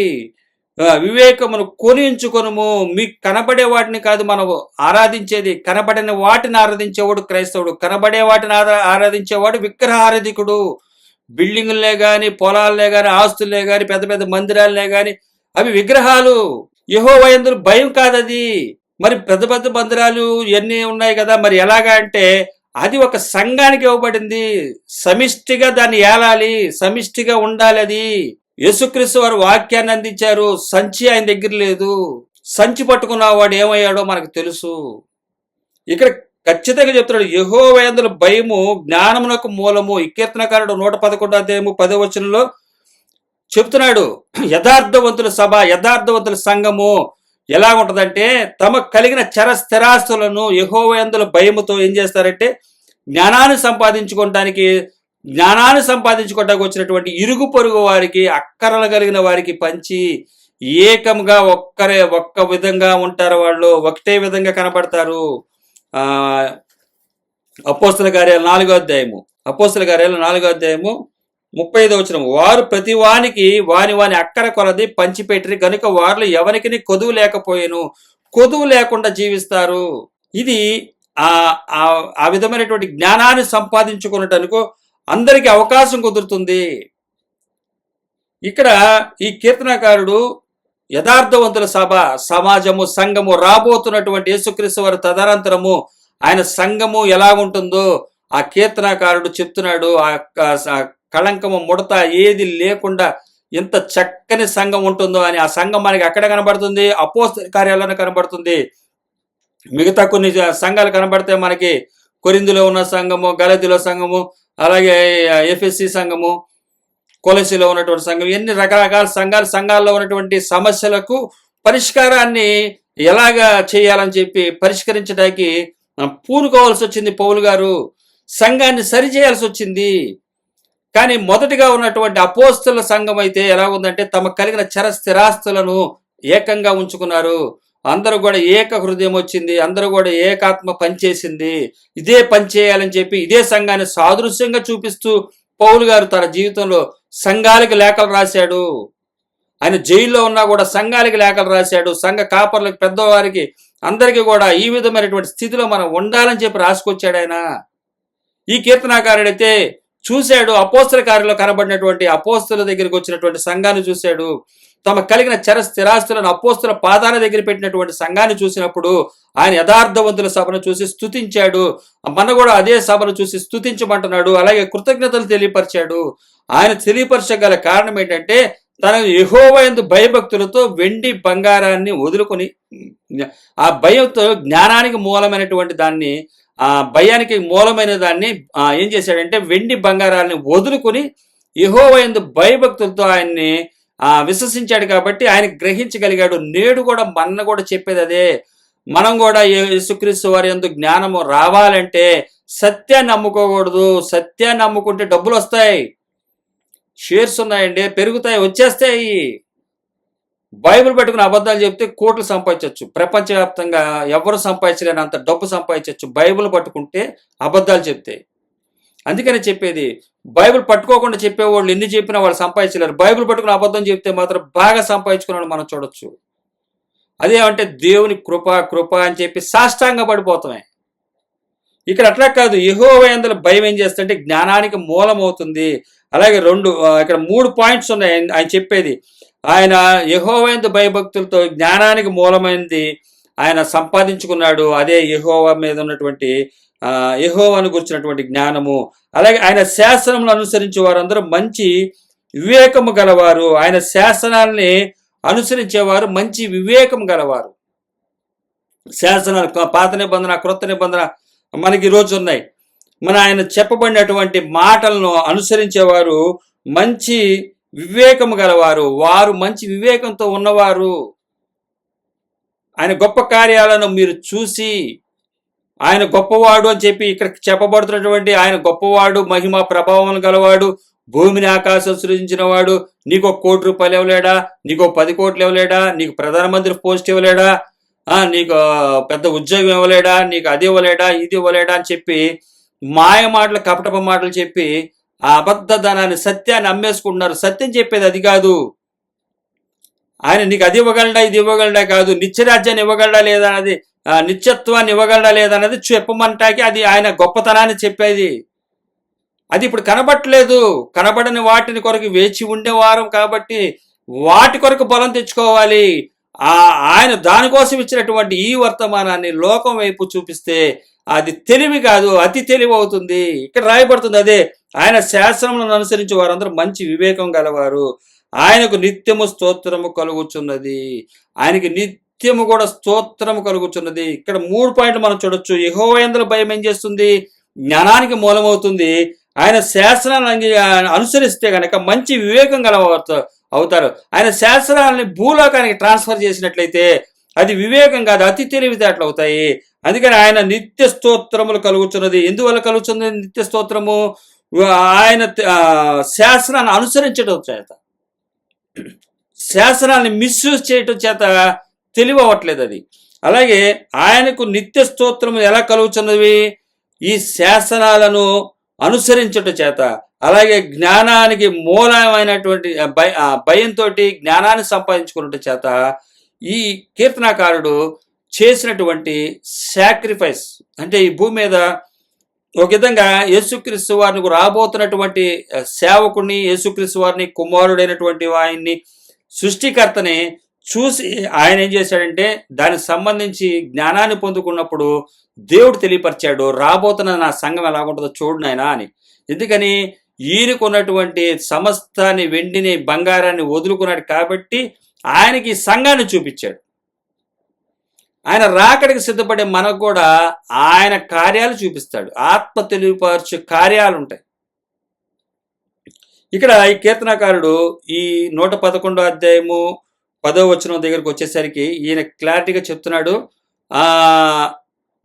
వివేకమును కొని ఉంచుకొనుము. మీకు కనబడే వాటిని కాదు మనం ఆరాధించేది, కనబడిన వాటిని ఆరాధించేవాడు క్రైస్తవుడు. కనబడే వాటిని ఆరాధించేవాడు విగ్రహారాధికుడు. బిల్డింగులే గాని, పొలాలే గాని, ఆస్తులే గాని, పెద్ద పెద్ద మందిరాలే గాని అవి విగ్రహాలు. యెహోవా యందు భయం కాదది. మరి పెద్ద పెద్ద మందిరాలు ఇవన్నీ ఉన్నాయి కదా, మరి ఎలాగా అంటే అది ఒక సంఘానికి ఇవ్వబడింది. సమిష్టిగా దాన్ని ఏలాలి, సమిష్టిగా ఉండాలి. అది యేసుక్రీస్తు వారు వాక్యాన్ని అందించారు. సంచి ఆయన దగ్గర లేదు. సంచి పట్టుకున్నవాడు ఏమయ్యాడో మనకు తెలుసు. ఇక్కడ ఖచ్చితంగా చెప్తున్నాడు, యెహోవా యందు భయము జ్ఞానమునకు మూలము. ఈ కీర్తనకారుడు 111వ అధ్యాయము 10వ వచనంలో చెప్తున్నాడు. యథార్థవంతుల సభ, యథార్థవంతుల సంఘము ఎలా ఉంటుందంటే తమకు కలిగిన చర స్థిరాస్తులను యెహోవా యందు భయముతో ఏం చేస్తారంటే జ్ఞానాన్ని సంపాదించుకోవడానికి వచ్చినటువంటి ఇరుగు పొరుగు వారికి, అక్కరలు కలిగిన వారికి పంచి ఏకంగా ఒక్క విధంగా ఉంటారు. వాళ్ళు ఒకటే విధంగా కనబడతారు. అపోస్తల కార్యాలు 4వ అధ్యాయము 35వ వచనం, వారు ప్రతి వానికి వాని అక్కర కొలది పంచిపెట్టిరి గనుక వారిలో ఎవరికి కొదువు లేకపోయేను. కొదువు లేకుండా జీవిస్తారు. ఇది ఆ విధమైనటువంటి జ్ఞానాన్ని సంపాదించుకున్నటనుకో అందరికీ అవకాశం కుదురుతుంది. ఇక్కడ ఈ కీర్తనకారుడు యథార్థవంతుల సభ, సమాజము, సంఘము, రాబోతున్నటువంటి యేసుక్రీస్తు వారి తదనంతరము ఆయన సంఘము ఎలా ఉంటుందో ఆ కీర్తనకారుడు చెప్తున్నాడు. ఆ కళంకము, ముడత ఏది లేకుండా ఎంత చక్కని సంఘం ఉంటుందో అని. ఆ సంఘం మనకి ఎక్కడ కనబడుతుంది? అపోస్తల కార్యాలలోనే కనబడుతుంది. మిగతా కొన్ని సంఘాలు కనబడితే మనకి కొరింథీలో ఉన్న సంఘము, గలతీలో సంఘము, అలాగే ఎఫెసీ సంఘము, కొలసీలో ఉన్నటువంటి సంఘం, ఎన్ని రకరకాల సంఘాల్లో ఉన్నటువంటి సమస్యలకు పరిష్కారాన్ని ఎలాగా చేయాలని చెప్పి పరిష్కరించడానికి పూనుకోవాల్సి వచ్చింది పౌలు గారు. సంఘాన్ని సరిచేయాల్సి వచ్చింది. కానీ మొదటిగా ఉన్నటువంటి అపోస్తల సంఘం అయితే ఎలా ఉందంటే తమకు కలిగిన చర స్థిరాస్తులను ఏకంగా ఉంచుకున్నారు. అందరూ కూడా ఏక హృదయం వచ్చింది, అందరూ కూడా ఏకాత్మ పనిచేసింది. ఇదే పని చేయాలని చెప్పి ఇదే సంఘాన్ని సాదృశ్యంగా చూపిస్తూ పౌలు గారు తన జీవితంలో సంఘాలకు లేఖలు రాశాడు. ఆయన జైల్లో ఉన్నా కూడా సంఘాలకి లేఖలు రాశాడు. సంఘ కాపర్లకు, పెద్దవారికి, అందరికీ కూడా ఈ విధమైనటువంటి స్థితిలో మనం ఉండాలని చెప్పి రాసుకొచ్చాడు ఆయన. ఈ కీర్తనాకారుడైతే చూశాడు, అపోస్తల కార్యంలో కనబడినటువంటి అపోస్తల దగ్గరికి వచ్చినటువంటి సంఘాన్ని చూశాడు. తమ కలిగిన చర స్థిరాస్తులను అపోస్తల పాదాల దగ్గర పెట్టినటువంటి సంఘాన్ని చూసినప్పుడు ఆయన యథార్థవంతుల సభను చూసి స్తుతించాడు. మన కూడా అదే సభను చూసి స్తుతించమంటున్నాడు. అలాగే కృతజ్ఞతలు తెలియపరిచాడు. ఆయన తెలియపరచగల కారణం ఏంటంటే తన యెహోవా యందు భయభక్తులతో వెండి బంగారాన్ని వదులుకొని ఆ భయంతో జ్ఞానానికి మూలమైనటువంటి దాన్ని భయానికి మూలమైన దాన్ని ఏం చేశాడంటే వెండి బంగారాన్ని వదులుకొని యెహోవా యందు భయభక్తులతో ఆయన్ని విశ్వసించాడు కాబట్టి ఆయన గ్రహించగలిగాడు. నేడు కూడా మన కూడా చెప్పేది అదే. మనం కూడా యేసుక్రీస్తు వారి యందు జ్ఞానము రావాలంటే సత్యాన్ని నమ్ముకోకూడదు. సత్యాన్ని నమ్ముకుంటే డబ్బులు వస్తాయి, షేర్స్ ఉన్నాయండి, పెరుగుతాయి, వచ్చేస్తాయి. బైబిల్ పెట్టుకుని అబద్ధాలు చెప్తే కోట్లు సంపాదించవచ్చు. ప్రపంచవ్యాప్తంగా ఎవరు సంపాదించలేనంత డబ్బు సంపాదించవచ్చు బైబిల్ పట్టుకుంటే, అబద్ధాలు చెప్తే. అందుకని చెప్పేది, బైబిల్ పట్టుకోకుండా చెప్పేవాళ్ళు ఎన్ని చెప్పినా వాళ్ళు సంపాదించలేరు. బైబిల్ పట్టుకుని అబద్ధం చెప్తే మాత్రం బాగా సంపాదించుకున్నాడు మనం చూడొచ్చు. అదేమంటే దేవుని కృప కృప అని చెప్పి సాష్టాంగ పడిపోతామే. ఇక్కడ అట్లా కాదు. యెహోవా యందు భయం ఏం చేస్తుంటే జ్ఞానానికి మూలమవుతుంది. అలాగే ఇక్కడ 3 పాయింట్స్ ఉన్నాయి ఆయన చెప్పేది. ఆయన యెహోవా యందు భయభక్తులతో జ్ఞానానికి మూలమైనది ఆయన సంపాదించుకున్నాడు. అదే యెహోవా మీద ఉన్నటువంటి యెహోవాను గురించినటువంటి జ్ఞానము. అలాగే ఆయన శాసనములను అనుసరించే వారందరూ మంచి వివేకము గలవారు. ఆయన శాసనాల్ని అనుసరించేవారు మంచి వివేకం గలవారు. శాసనాలు పాత నిబంధన క్రొత్త నిబంధన మనకి ఈరోజు ఉన్నాయి. ఆయన చెప్పబడినటువంటి మాటలను అనుసరించేవారు మంచి వివేకము గలవారు. వారు మంచి వివేకంతో ఉన్నవారు. ఆయన గొప్ప కార్యాలను మీరు చూసి ఆయన గొప్పవాడు అని చెప్పి ఇక్కడ చెప్పబడుతున్నటువంటి ఆయన గొప్పవాడు, మహిమ ప్రభావం గలవాడు, భూమిని ఆకాశం సృజించిన వాడు, నీకు 1 కోటి రూపాయలు ఇవ్వలేడా, నీకు 10 కోట్లు ఇవ్వలేడా, నీకు ప్రధానమంత్రి పోస్ట్ ఇవ్వలేడా, నీకు పెద్ద ఉద్యోగం ఇవ్వలేడా, నీకు అది ఇవ్వలేడా, ఇది ఇవ్వలేడా అని చెప్పి మాయ మాటలు, కపటప మాటలు చెప్పి ఆ అబద్ధధనాన్ని, సత్యాన్ని అమ్మేసుకుంటున్నారు. సత్యం చెప్పేది అది కాదు. ఆయన నీకు అది ఇవ్వగలడా, ఇది ఇవ్వగలడా కాదు, నిత్యరాజ్యాన్ని ఇవ్వగలడా లేదా అన్నది, నిత్యత్వాన్ని ఇవ్వగలడా లేదా అన్నది చెప్పమంటాకి అది ఆయన గొప్పతనాన్ని చెప్పేది. అది ఇప్పుడు కనబట్టలేదు. కనబడని వాటిని కొరకు వేచి ఉండేవారం కాబట్టి వాటి కొరకు బలం తెచ్చుకోవాలి. ఆయన దానికోసం ఇచ్చినటువంటి ఈ వర్తమానాన్ని లోకం వైపు చూపిస్తే అది తెలివి కాదు, అతి తెలివి అవుతుంది. ఇక్కడ రాయబడుతుంది అదే, ఆయన శాసనములను అనుసరించి వారందరూ మంచి వివేకం గలవారు. ఆయనకు నిత్యము స్తోత్రము కలుగుచున్నది. ఆయనకి నిత్యము కూడా స్తోత్రము కలుగుచున్నది. ఇక్కడ 3 పాయింట్లు మనం చూడొచ్చు. యెహోవా యందు భయం ఏం చేస్తుంది? జ్ఞానానికి మూలమవుతుంది. ఆయన శాసనాన్ని అనుసరిస్తే కనుక మంచి వివేకం గలవారు అవుతారు. ఆయన శాసనాలని భూలోకానికి ట్రాన్స్ఫర్ చేసినట్లయితే అది వివేకం కాదు, అతి తెలివితేటలు అవుతాయి. అందుకని ఆయన నిత్య స్తోత్రములు కలుగుతున్నది. ఎందువల్ల కలుగుతుంది నిత్య స్తోత్రము? ఆయన శాసనాన్ని అనుసరించడం చేత, శాసనాన్ని మిస్యూజ్ చేయటం చేత తెలివి అవ్వట్లేదు అది. అలాగే ఆయనకు నిత్య స్తోత్రము ఎలా కలుగుతున్నవి? ఈ శాసనాలను అనుసరించటం చేత. అలాగే జ్ఞానానికి మూలమైనటువంటి భయంతో జ్ఞానాన్ని సంపాదించుకున్నట్టు చేత ఈ కీర్తనాకారుడు చేసినటువంటి సాక్రిఫైస్, అంటే ఈ భూమి మీద ఒక విధంగా యేసుక్రీస్తు వారిని రాబోతున్నటువంటి సేవకుడిని, యేసుక్రీస్తు వారిని కుమారుడైనటువంటి ఆయన్ని, సృష్టికర్తని చూసి ఆయన ఏం చేశాడంటే దానికి సంబంధించి జ్ఞానాన్ని పొందుకున్నప్పుడు దేవుడు తెలియపరిచాడు, రాబోతున్న నా సంఘం ఎలాగుంటుందో చూడు నాయనా అని. ఎందుకని? ఈయనకున్నటువంటి సమస్తాన్ని, వెండిని, బంగారాన్ని వదులుకున్నాడు కాబట్టి ఆయనకి సంఘాన్ని చూపించాడు. ఆయన రాకడికి సిద్ధపడే మనకు కూడా ఆయన కార్యాలు చూపిస్తాడు. ఆత్మ తెలియపరచే కార్యాలు ఉంటాయి. ఇక్కడ ఈ కీర్తనకారుడు ఈ 111వ అధ్యాయము 10వ వచనం దగ్గరకు వచ్చేసరికి ఈయన క్లారిటీగా చెప్తున్నాడు.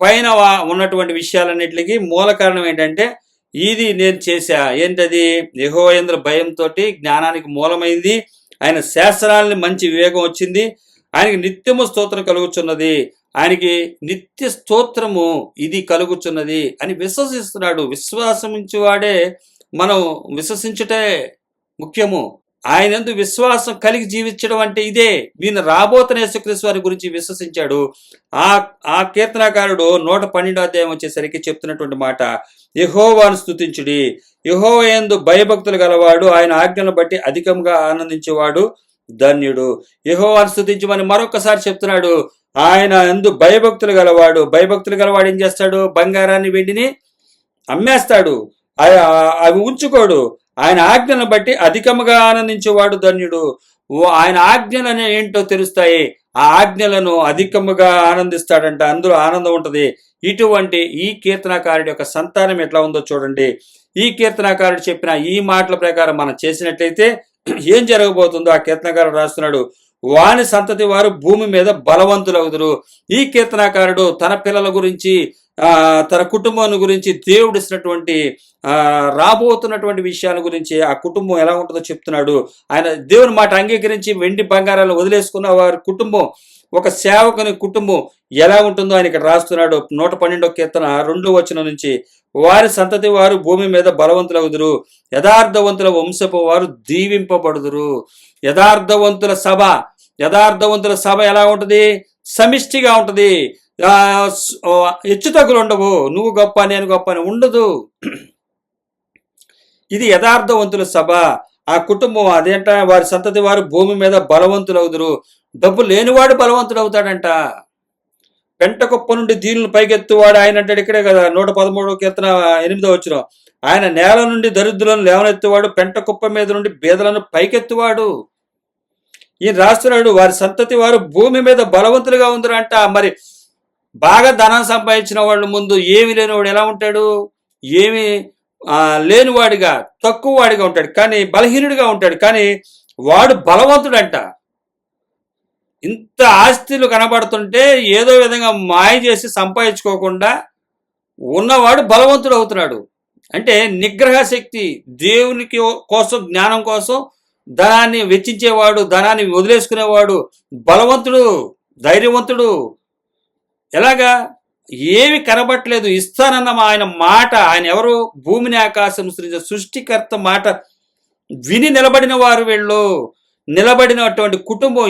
పైన ఉన్నటువంటి విషయాలన్నిటికీ మూల కారణం ఏంటంటే ఇది నేను చేశా. ఏంటది? యెహోవా యందు భయంతో జ్ఞానానికి మూలమైంది. ఆయన శాస్త్రాలని మంచి వివేకం వచ్చింది. ఆయనకి నిత్యము స్తోత్రం కలుగుచున్నది. ఆయనకి నిత్య స్తోత్రము ఇది కలుగుచున్నది అని విశ్వసిస్తున్నాడు. విశ్వాసమించేవాడే మనం విశ్వసించుటే ముఖ్యము. ఆయన యందు విశ్వాసం కలిగి జీవించడం అంటే ఇదే. ఈయన రాబోతున్న యేసుక్రీస్తు వారి గురించి విశ్వసించాడు. ఆ కీర్తనాకారుడు 112వ అధ్యాయం వచ్చేసరికి చెప్తున్నటువంటి మాట, యెహోవాను స్తుతించుడి, యెహోవా యందు భయభక్తులు గలవాడు ఆయన ఆజ్ఞలను బట్టి అధికంగా ఆనందించేవాడు ధన్యుడు. యెహోవాను స్తుతించమని మరొకసారి చెప్తున్నాడు. ఆయన యందు భయభక్తులు గలవాడు. భయభక్తులు గలవాడు ఏం చేస్తాడు? బంగారాన్ని, వెండిని అమ్మేస్తాడు, అవి ఉంచుకోడు. ఆయన ఆజ్ఞను బట్టి అధికముగా ఆనందించేవాడు ధన్యుడు. ఆయన ఆజ్ఞలు ఏంటో తెలుస్తాయి. ఆ ఆజ్ఞలను అధికముగా ఆనందిస్తాడంట, అందులో ఆనందం ఉంటుంది. ఇటువంటి ఈ కీర్తనాకారుడి యొక్క సంతానం ఎట్లా ఉందో చూడండి. ఈ కీర్తనాకారుడు చెప్పిన ఈ మాటల ప్రకారం మనం చేసినట్లయితే ఏం జరగబోతుందో ఆ కీర్తనాకారుడు రాస్తున్నాడు. వాని సంతతి వారు భూమి మీద బలవంతులవుదురు. ఈ కీర్తనాకారుడు తన పిల్లల గురించి, తన కుటుంబం గురించి, దేవుడు ఇచ్చినటువంటి రాబోతున్నటువంటి విషయాల గురించి, ఆ కుటుంబం ఎలా ఉంటుందో చెప్తున్నాడు. ఆయన దేవుని మాట అంగీకరించి వెండి బంగారాలు వదిలేసుకున్న వారి కుటుంబం, ఒక సేవకుని కుటుంబం ఎలా ఉంటుందో ఆయన ఇక్కడ రాస్తున్నాడు. 112వ కీర్తన 2వ వచనం నుంచి, వారి సంతతి వారు భూమి మీద బలవంతులవుదురు, యథార్థవంతుల వంశపు వారు దీవింపబడుదురు. యథార్థవంతుల సభ ఎలా ఉంటుంది? సమిష్టిగా ఉంటుంది. హెచ్చుతగ్గులు ఉండవు. నువ్వు గొప్ప నేను గొప్ప అని ఉండదు. ఇది యథార్థవంతుల సభ. ఆ కుటుంబం అదేంట, వారి సంతతి వారు భూమి మీద బలవంతులవుదురు. డబ్బు లేనివాడు బలవంతుడు అవుతాడంట. పెంట కుప్ప నుండి దీనులను పైకెత్తువాడు ఆయన అంటాడు ఇక్కడే కదా 113వ కీర్తన 8వ వచనం. ఆయన నేల నుండి దరిద్రులను లేవనెత్తువాడు, పెంట కుప్ప మీద నుండి బేదలను పైకెత్తువాడు. ఈయన రాస్తున్నాడు, వారి సంతతి వారు భూమి మీద బలవంతులుగా ఉందరంట. మరి బాగా ధనం సంపాదించిన వాళ్ళు ముందు ఏమి లేనివాడు ఎలా ఉంటాడు? ఏమి లేనివాడిగా, తక్కువ వాడిగా ఉంటాడు, కానీ బలహీనుడిగా ఉంటాడు. కానీ వాడు బలవంతుడంట. ఇంత ఆస్తులు కనబడుతుంటే ఏదో విధంగా మాయ చేసి సంపాదించుకోకుండా ఉన్నవాడు బలవంతుడు అవుతున్నాడు. అంటే నిగ్రహ శక్తి, దేవునికి కోసం, జ్ఞానం కోసం ధనాన్ని వెచ్చించేవాడు, ధనాన్ని వదిలేసుకునేవాడు బలవంతుడు, ధైర్యవంతుడు. ఎలాగా? ఏమి కనబట్టలేదు, ఇస్తానన్న ఆయన మాట, ఆయన ఎవరు? భూమిని ఆకాశం సృష్టికర్త మాట విని నిలబడిన వారు వీళ్ళు. నిలబడినటువంటి కుటుంబం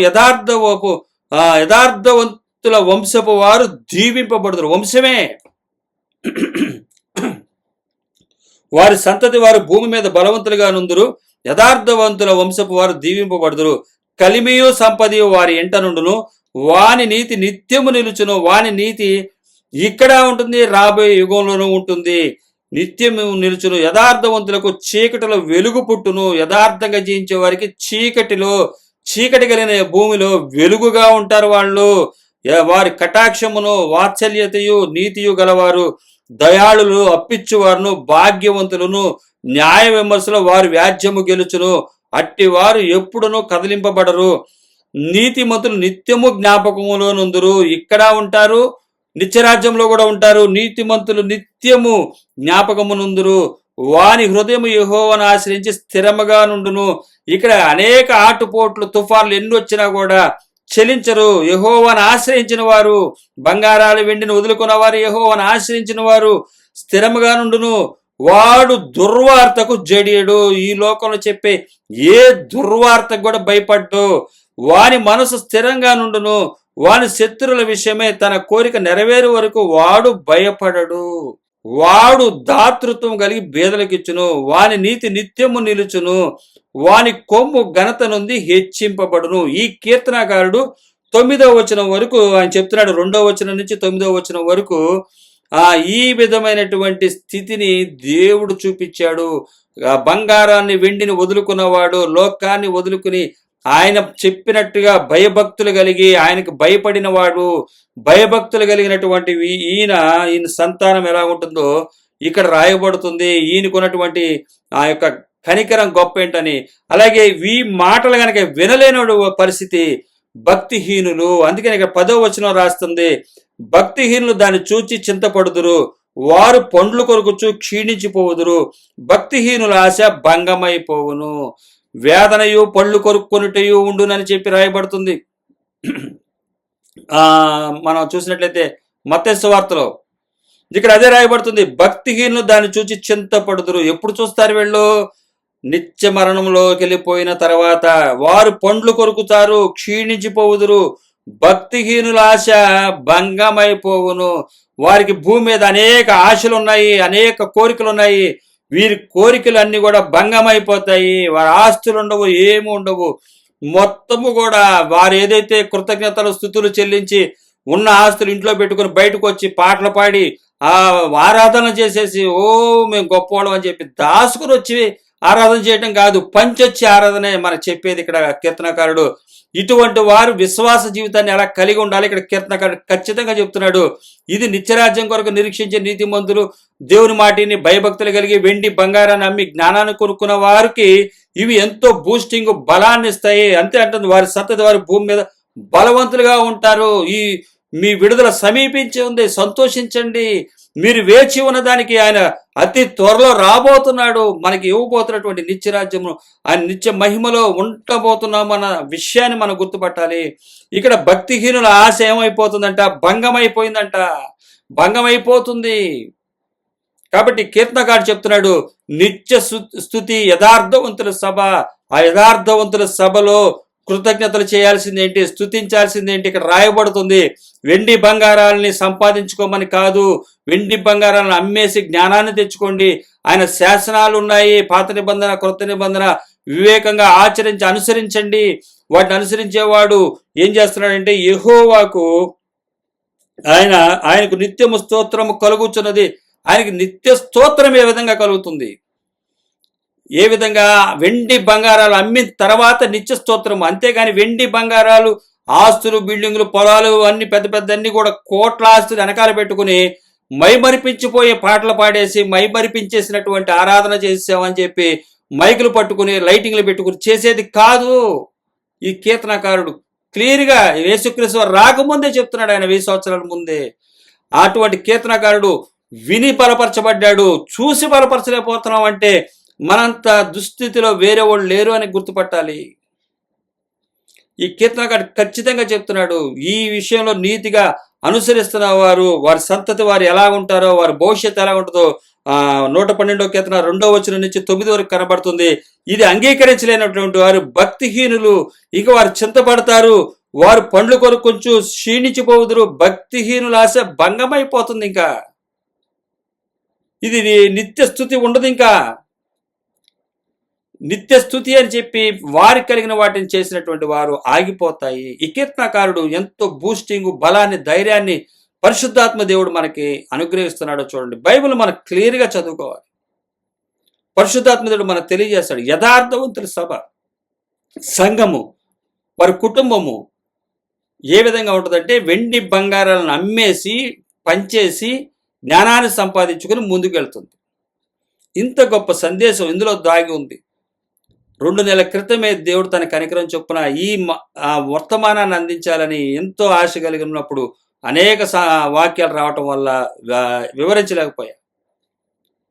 యథార్థవంతుల వంశపు వారు దీవింపబడుదురు. వంశమే. వారి సంతతి వారు భూమి మీద బలవంతులుగా నుందురు, యథార్థవంతుల వంశపు వారు దీవింపబడుదురు. కలిమియు సంపదయు వారి ఎంట నుండును, వాని నీతి నిత్యము నిలుచును. వాని నీతి ఇక్కడ ఉంటుంది, రాబోయే యుగంలోనూ ఉంటుంది, నిత్యము నిలుచును. యథార్థవంతులకు చీకటిలో వెలుగు పుట్టును. యథార్థంగా జీవించే వారికి చీకటి కలిగిన భూమిలో వెలుగుగా ఉంటారు వాళ్ళు. వారి కటాక్షమును, వాత్సల్యతయు, నీతియు గలవారు, దయాళులు, అప్పిచ్చువారును, భాగ్యవంతులను, న్యాయ విమర్శలో వారు వ్యాజ్యము గెలుచును. అట్టి వారు ఎప్పుడునూ కదిలింపబడరు. నీతిమంతులు నిత్యము జ్ఞాపకములో నుందురు. ఇక్కడ ఉంటారు, నిత్యరాజ్యంలో కూడా ఉంటారు. నీతిమంతులు నిత్యము జ్ఞాపకము నుందురు. వాని హృదయము యెహోవాను ఆశ్రయించి స్థిరముగా నుండును. ఇక్కడ అనేక ఆటుపోట్లు, తుఫాన్లు ఎన్ని వచ్చినా కూడా చలించరు. యెహోవాను ఆశ్రయించిన వారు, బంగారాలు వెండిని వదులుకున్న వారు, యెహోవాను ఆశ్రయించిన వారు స్థిరముగా నుండును. వాడు దుర్వార్తకు జడియడు. ఈ లోకంలో చెప్పే ఏ దుర్వార్తకు కూడా భయపడ్డు. వాని మనసు స్థిరంగా నుండును. వాని శత్రువుల విషయమే తన కోరిక నెరవేరు వరకు వాడు భయపడడు. వాడు దాతృత్వం కలిగి బేదలకిచ్చును. వాని నీతి నిత్యము నిలుచును. వాని కొమ్ము ఘనత నుండి హెచ్చింపబడును. ఈ కీర్తనాకారుడు 9వ వచనం వరకు ఆయన చెప్తున్నాడు. 2వ వచనం నుంచి 9వ వచనం వరకు ఈ విధమైనటువంటి స్థితిని దేవుడు చూపించాడు. బంగారాన్ని, వెండిని వదులుకున్నవాడు, లోకాన్ని వదులుకుని ఆయన చెప్పినట్టుగా భయభక్తులు కలిగి ఆయనకు భయపడిన వాడు, భయభక్తులు కలిగినటువంటి ఈయన సంతానం ఎలా ఉంటుందో ఇక్కడ రాయబడుతుంది. ఈయనకున్నటువంటి ఆ యొక్క కనికరం గొప్ప ఏంటని. అలాగే ఈ మాటలు కనుక వినలేని పరిస్థితి భక్తిహీనులు. అందుకని ఇక్కడ 10వ వచనం రాస్తుంది, భక్తిహీనులు దాన్ని చూచి చింతపడుదురు, వారు పండ్లు కొరుకుచు క్షీణించిపోవుదురు. భక్తిహీనుల ఆశ భంగమైపోవును. వేదనయు పళ్ళు కొరుక్కొనుటయు ఉండునని చెప్పి రాయబడుతుంది. మనం చూసినట్లయితే మత్తయి సువార్తలో ఇక్కడ అదే రాయబడుతుంది. భక్తిహీనులు దాన్ని చూచి చింతపడుదురు. ఎప్పుడు చూస్తారు వీళ్ళు? నిత్య మరణంలోకి వెళ్ళిపోయిన తర్వాత. వారు పండ్లు కొరుకుతారు, క్షీణించిపోవుదురు. భక్తిహీనుల ఆశ భంగమైపోవును. వారికి భూమి మీద అనేక ఆశలు ఉన్నాయి, అనేక కోరికలు ఉన్నాయి. వీరి కోరికలు అన్ని కూడా భంగమైపోతాయి. వారి ఆస్తులు ఉండవు, ఏమి ఉండవు. మొత్తము కూడా వారు ఏదైతే కృతజ్ఞతలు, స్తుతులు చెల్లించి ఉన్న ఆస్తులు ఇంట్లో పెట్టుకుని బయటకు వచ్చి పాటలు పాడి ఆరాధన చేసేసి మేము గొప్పవాళ్ళం అని చెప్పి దాసుకుని వచ్చి ఆరాధన చేయటం కాదు, పంచొచ్చి ఆరాధనే మనకు చెప్పేది ఇక్కడ కీర్తనకారుడు. ఇటువంటి వారు విశ్వాస జీవితాన్ని ఎలా కలిగి ఉండాలి ఇక్కడ కీర్తనకారుడు ఖచ్చితంగా చెప్తున్నాడు. ఇది నిత్యరాజ్యం కొరకు నిరీక్షించే నీతిమంతులు, దేవుని మాటిని భయభక్తులు కలిగి వెండి బంగారాన్ని అమ్మి జ్ఞానాన్ని కొనుక్కున్న వారికి ఇవి ఎంతో బూస్టింగ్ బలాన్ని ఇస్తాయి. అంతే అంటుంది, వారి సంతతి వారి భూమి మీద బలవంతులుగా ఉంటారు. మీ విడుదల సమీపించి ఉంది, సంతోషించండి. మీరు వేచి ఉన్నదానికి ఆయన అతి త్వరలో రాబోతున్నాడు. మనకి ఇవ్వబోతున్నటువంటి నిత్యరాజ్యము ఆయన నిత్య మహిమలో ఉండబోతున్నామన్న విషయాన్ని మనం గుర్తుపట్టాలి. ఇక్కడ భక్తిహీనుల ఆశ ఏమైపోతుందంట, భంగమైపోయిందంట, భంగమైపోతుంది. కాబట్టి కీర్తనకారుడు చెప్తున్నాడు, నిత్య స్తుతి యథార్థవంతుల సభ. ఆ యథార్థవంతుల సభలో కృతజ్ఞతలు చేయాల్సిందేంటి, స్తుతించాల్సిందేంటి ఇక్కడ రాయబడుతుంది. వెండి బంగారాలని సంపాదించుకోమని కాదు, వెండి బంగారాలను అమ్మేసి జ్ఞానాన్ని తెచ్చుకోండి. ఆయన శాసనాలు ఉన్నాయి, పాత నిబంధన క్రొత్త నిబంధన, వివేకంగా అనుసరించండి. వాటిని అనుసరించేవాడు ఏం చేస్తున్నాడంటే యెహోవాకు ఆయనకు నిత్యము స్తోత్రము కలుగుచున్నది. ఆయనకి నిత్య స్తోత్రం ఏ విధంగా కలుగుతుంది, ఏ విధంగా వెండి బంగారాలు అమ్మిన తర్వాత నిత్య స్తోత్రం. అంతేగాని వెండి బంగారాలు, ఆస్తులు, బిల్డింగులు, పొలాలు అన్ని పెద్ద పెద్ద అన్ని కూడా కోట్ల ఆస్తులు వెనకాల పెట్టుకుని మైమరిపించిపోయే పాటలు పాడేసి మైమరిపించేసినటువంటి ఆరాధన చేసామని చెప్పి మైకులు పట్టుకుని లైటింగ్లు పెట్టుకుని చేసేది కాదు. ఈ కీర్తనకారుడు క్లియర్గా యేసుక్రీస్తు రాకముందే చెప్తున్నాడు, ఆయన 1000 సంవత్సరాల ముందే. అటువంటి కీర్తనకారుడు విని బలపరచబడ్డాడు. చూసి బలపరచలేకపోతున్నాం అంటే మనంత దుస్థితిలో వేరే వాళ్ళు లేరు అని గుర్తుపట్టాలి. ఈ కీర్తనకారుడు ఖచ్చితంగా చెప్తున్నాడు, ఈ విషయంలో నీతిగా అనుసరిస్తున్న వారు, వారి సంతతి వారు ఎలా ఉంటారో, వారి భవిష్యత్తు ఎలా ఉంటుందో 112వ కీర్తన 2వ వచనం నుంచి 9 వరకు కనబడుతుంది. ఇది అంగీకరించలేనటువంటి వారు భక్తిహీనులు, ఇక వారు చింతపడతారు, వారు పండ్లు కొరకు కొంచెం క్షీణించిపోదురు. భక్తిహీనుల ఆశ భంగమైపోతుంది. ఇంకా ఇది నిత్య స్థుతి ఉండదు. ఇంకా నిత్య స్థుతి అని చెప్పి వారి కలిగిన వాటిని చేసినటువంటి వారు ఆగిపోతాయి. ఈ కీర్తనకారుడు ఎంతో బూస్టింగ్, బలాన్ని, ధైర్యాన్ని పరిశుద్ధాత్మ దేవుడు మనకి అనుగ్రహిస్తున్నాడో చూడండి. బైబిల్ మనకు క్లియర్గా చదువుకోవాలి. పరిశుద్ధాత్మ దేవుడు మనకు తెలియజేస్తాడు. యథార్థవంతుల సభ, సంఘము, వారి కుటుంబము ఏ విధంగా ఉంటుందంటే వెండి బంగారాలను అమ్మేసి పంచేసి జ్ఞానాన్ని సంపాదించుకుని ముందుకెళ్తుంది. ఇంత గొప్ప సందేశం ఇందులో దాగి ఉంది. 2 నెలల క్రితమే దేవుడు తన కనికరం చొప్పున ఈ వర్తమానాన్ని అందించాలని ఎంతో ఆశ కలిగి ఉన్నప్పుడు అనేక వాక్యాలు రావటం వల్ల వివరించలేకపోయా.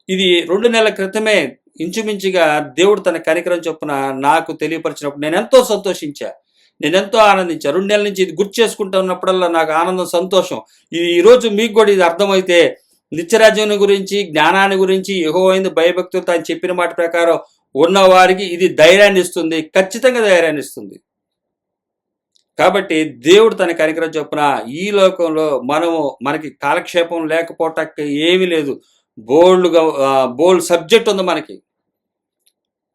ఇది 2 నెలల క్రితమే ఇంచుమించుగా దేవుడు తన కనికరం చొప్పున నాకు తెలియపరిచినప్పుడు నేను ఎంతో సంతోషించా, నేను ఎంతో ఆనందించా. 2 నెలల నుంచి ఇది గుర్తు చేసుకుంటూ ఉన్నప్పుడల్లా నాకు ఆనందం, సంతోషం. ఈరోజు మీకు కూడా ఇది అర్థమైతే నిత్యరాజ్యం గురించి, జ్ఞానాన్ని గురించి, యెహోవా భయభక్తులతో ఆయన చెప్పిన మాట ప్రకారం ఉన్నవారికి ఇది ధైర్యాన్ని ఇస్తుంది, ఖచ్చితంగా ధైర్యాన్ని ఇస్తుంది. కాబట్టి దేవుడు తన కనికరం చొప్పున ఈ లోకంలో మనకి కాలక్షేపం లేకపోవటానికి ఏమీ లేదు. బోల్డ్ సబ్జెక్ట్ ఉంది మనకి.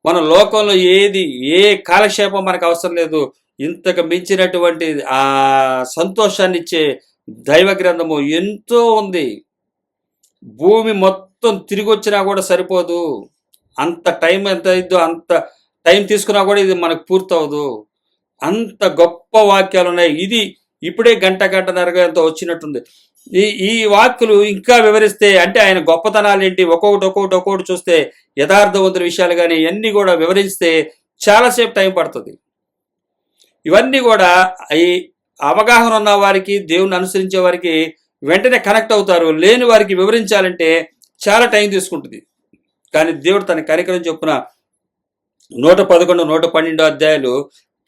మన లోకంలో ఏ కాలక్షేపం మనకు అవసరం లేదు. ఇంతకు మించినటువంటి ఆ సంతోషాన్ని ఇచ్చే దైవ గ్రంథము ఎంతో ఉంది. భూమి మొత్తం తిరిగి వచ్చినా కూడా సరిపోదు. అంత టైం ఎంత అయిద్దో అంత టైం తీసుకున్నా కూడా ఇది మనకు పూర్తవదు. అంత గొప్ప వాక్యాలు ఉన్నాయి. ఇది ఇప్పుడే గంటన్నరగా ఎంతో వచ్చినట్టుంది. ఈ వాక్యులు ఇంకా వివరిస్తే, అంటే ఆయన గొప్పతనాలు ఏంటి, ఒక్కొక్కటి చూస్తే యథార్థవంతుల విషయాలు కానీ ఇవన్నీ కూడా వివరిస్తే చాలాసేపు టైం పడుతుంది. ఇవన్నీ కూడా ఈ అవగాహన ఉన్న వారికి, దేవుని అనుసరించే వారికి వెంటనే కనెక్ట్ అవుతారు. లేని వారికి వివరించాలంటే చాలా టైం తీసుకుంటుంది. కానీ దేవుడు తన కనికరం చొప్పున 111, 112 అధ్యాయాలు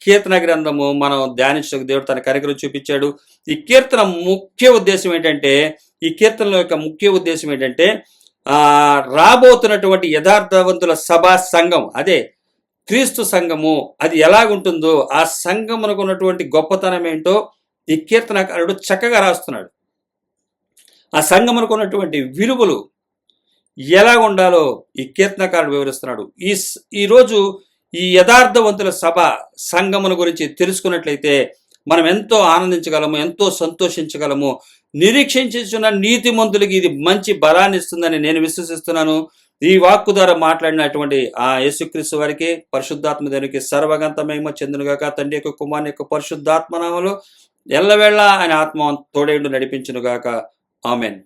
కీర్తన గ్రంథము మనం ధ్యానించడానికి దేవుడు తన కనికరం చూపించాడు. ఈ కీర్తన ముఖ్య ఉద్దేశం ఏంటంటే, ఈ కీర్తనల యొక్క ముఖ్య ఉద్దేశం ఏంటంటే రాబోతున్నటువంటి యథార్థవంతుల సభా సంఘం, అదే క్రీస్తు సంఘము, అది ఎలాగుంటుందో, ఆ సంఘమునకు ఉన్నటువంటి గొప్పతనం ఏంటో ఈ కీర్తనకారుడు చక్కగా రాస్తున్నాడు. ఆ సంఘమునకు ఉన్నటువంటి విలువలు ఎలా ఉండాలో ఈ కీర్తనకారుడు వివరిస్తున్నాడు. ఈరోజు ఈ యథార్థవంతుల సభ సంఘముల గురించి తెలుసుకున్నట్లయితే మనం ఎంతో ఆనందించగలము, ఎంతో సంతోషించగలము. నిరీక్షించున్న నీతిమంతులకి ఇది మంచి బలాన్ని ఇస్తుందని నేను విశ్వసిస్తున్నాను. ఈ వాక్కు ద్వారా మాట్లాడినటువంటి ఆ యేసుక్రీస్తు వారికి, పరిశుద్ధాత్మ దేవునికి సర్వగంత మహిమ చెందునుగాక. తండ్రి యొక్క, కుమారుని యొక్క పరిశుద్ధాత్మ నామములో ఎల్లవేళ ఆయన ఆత్మ తోడేండు నడిపించునుగాక. ఆమెన్.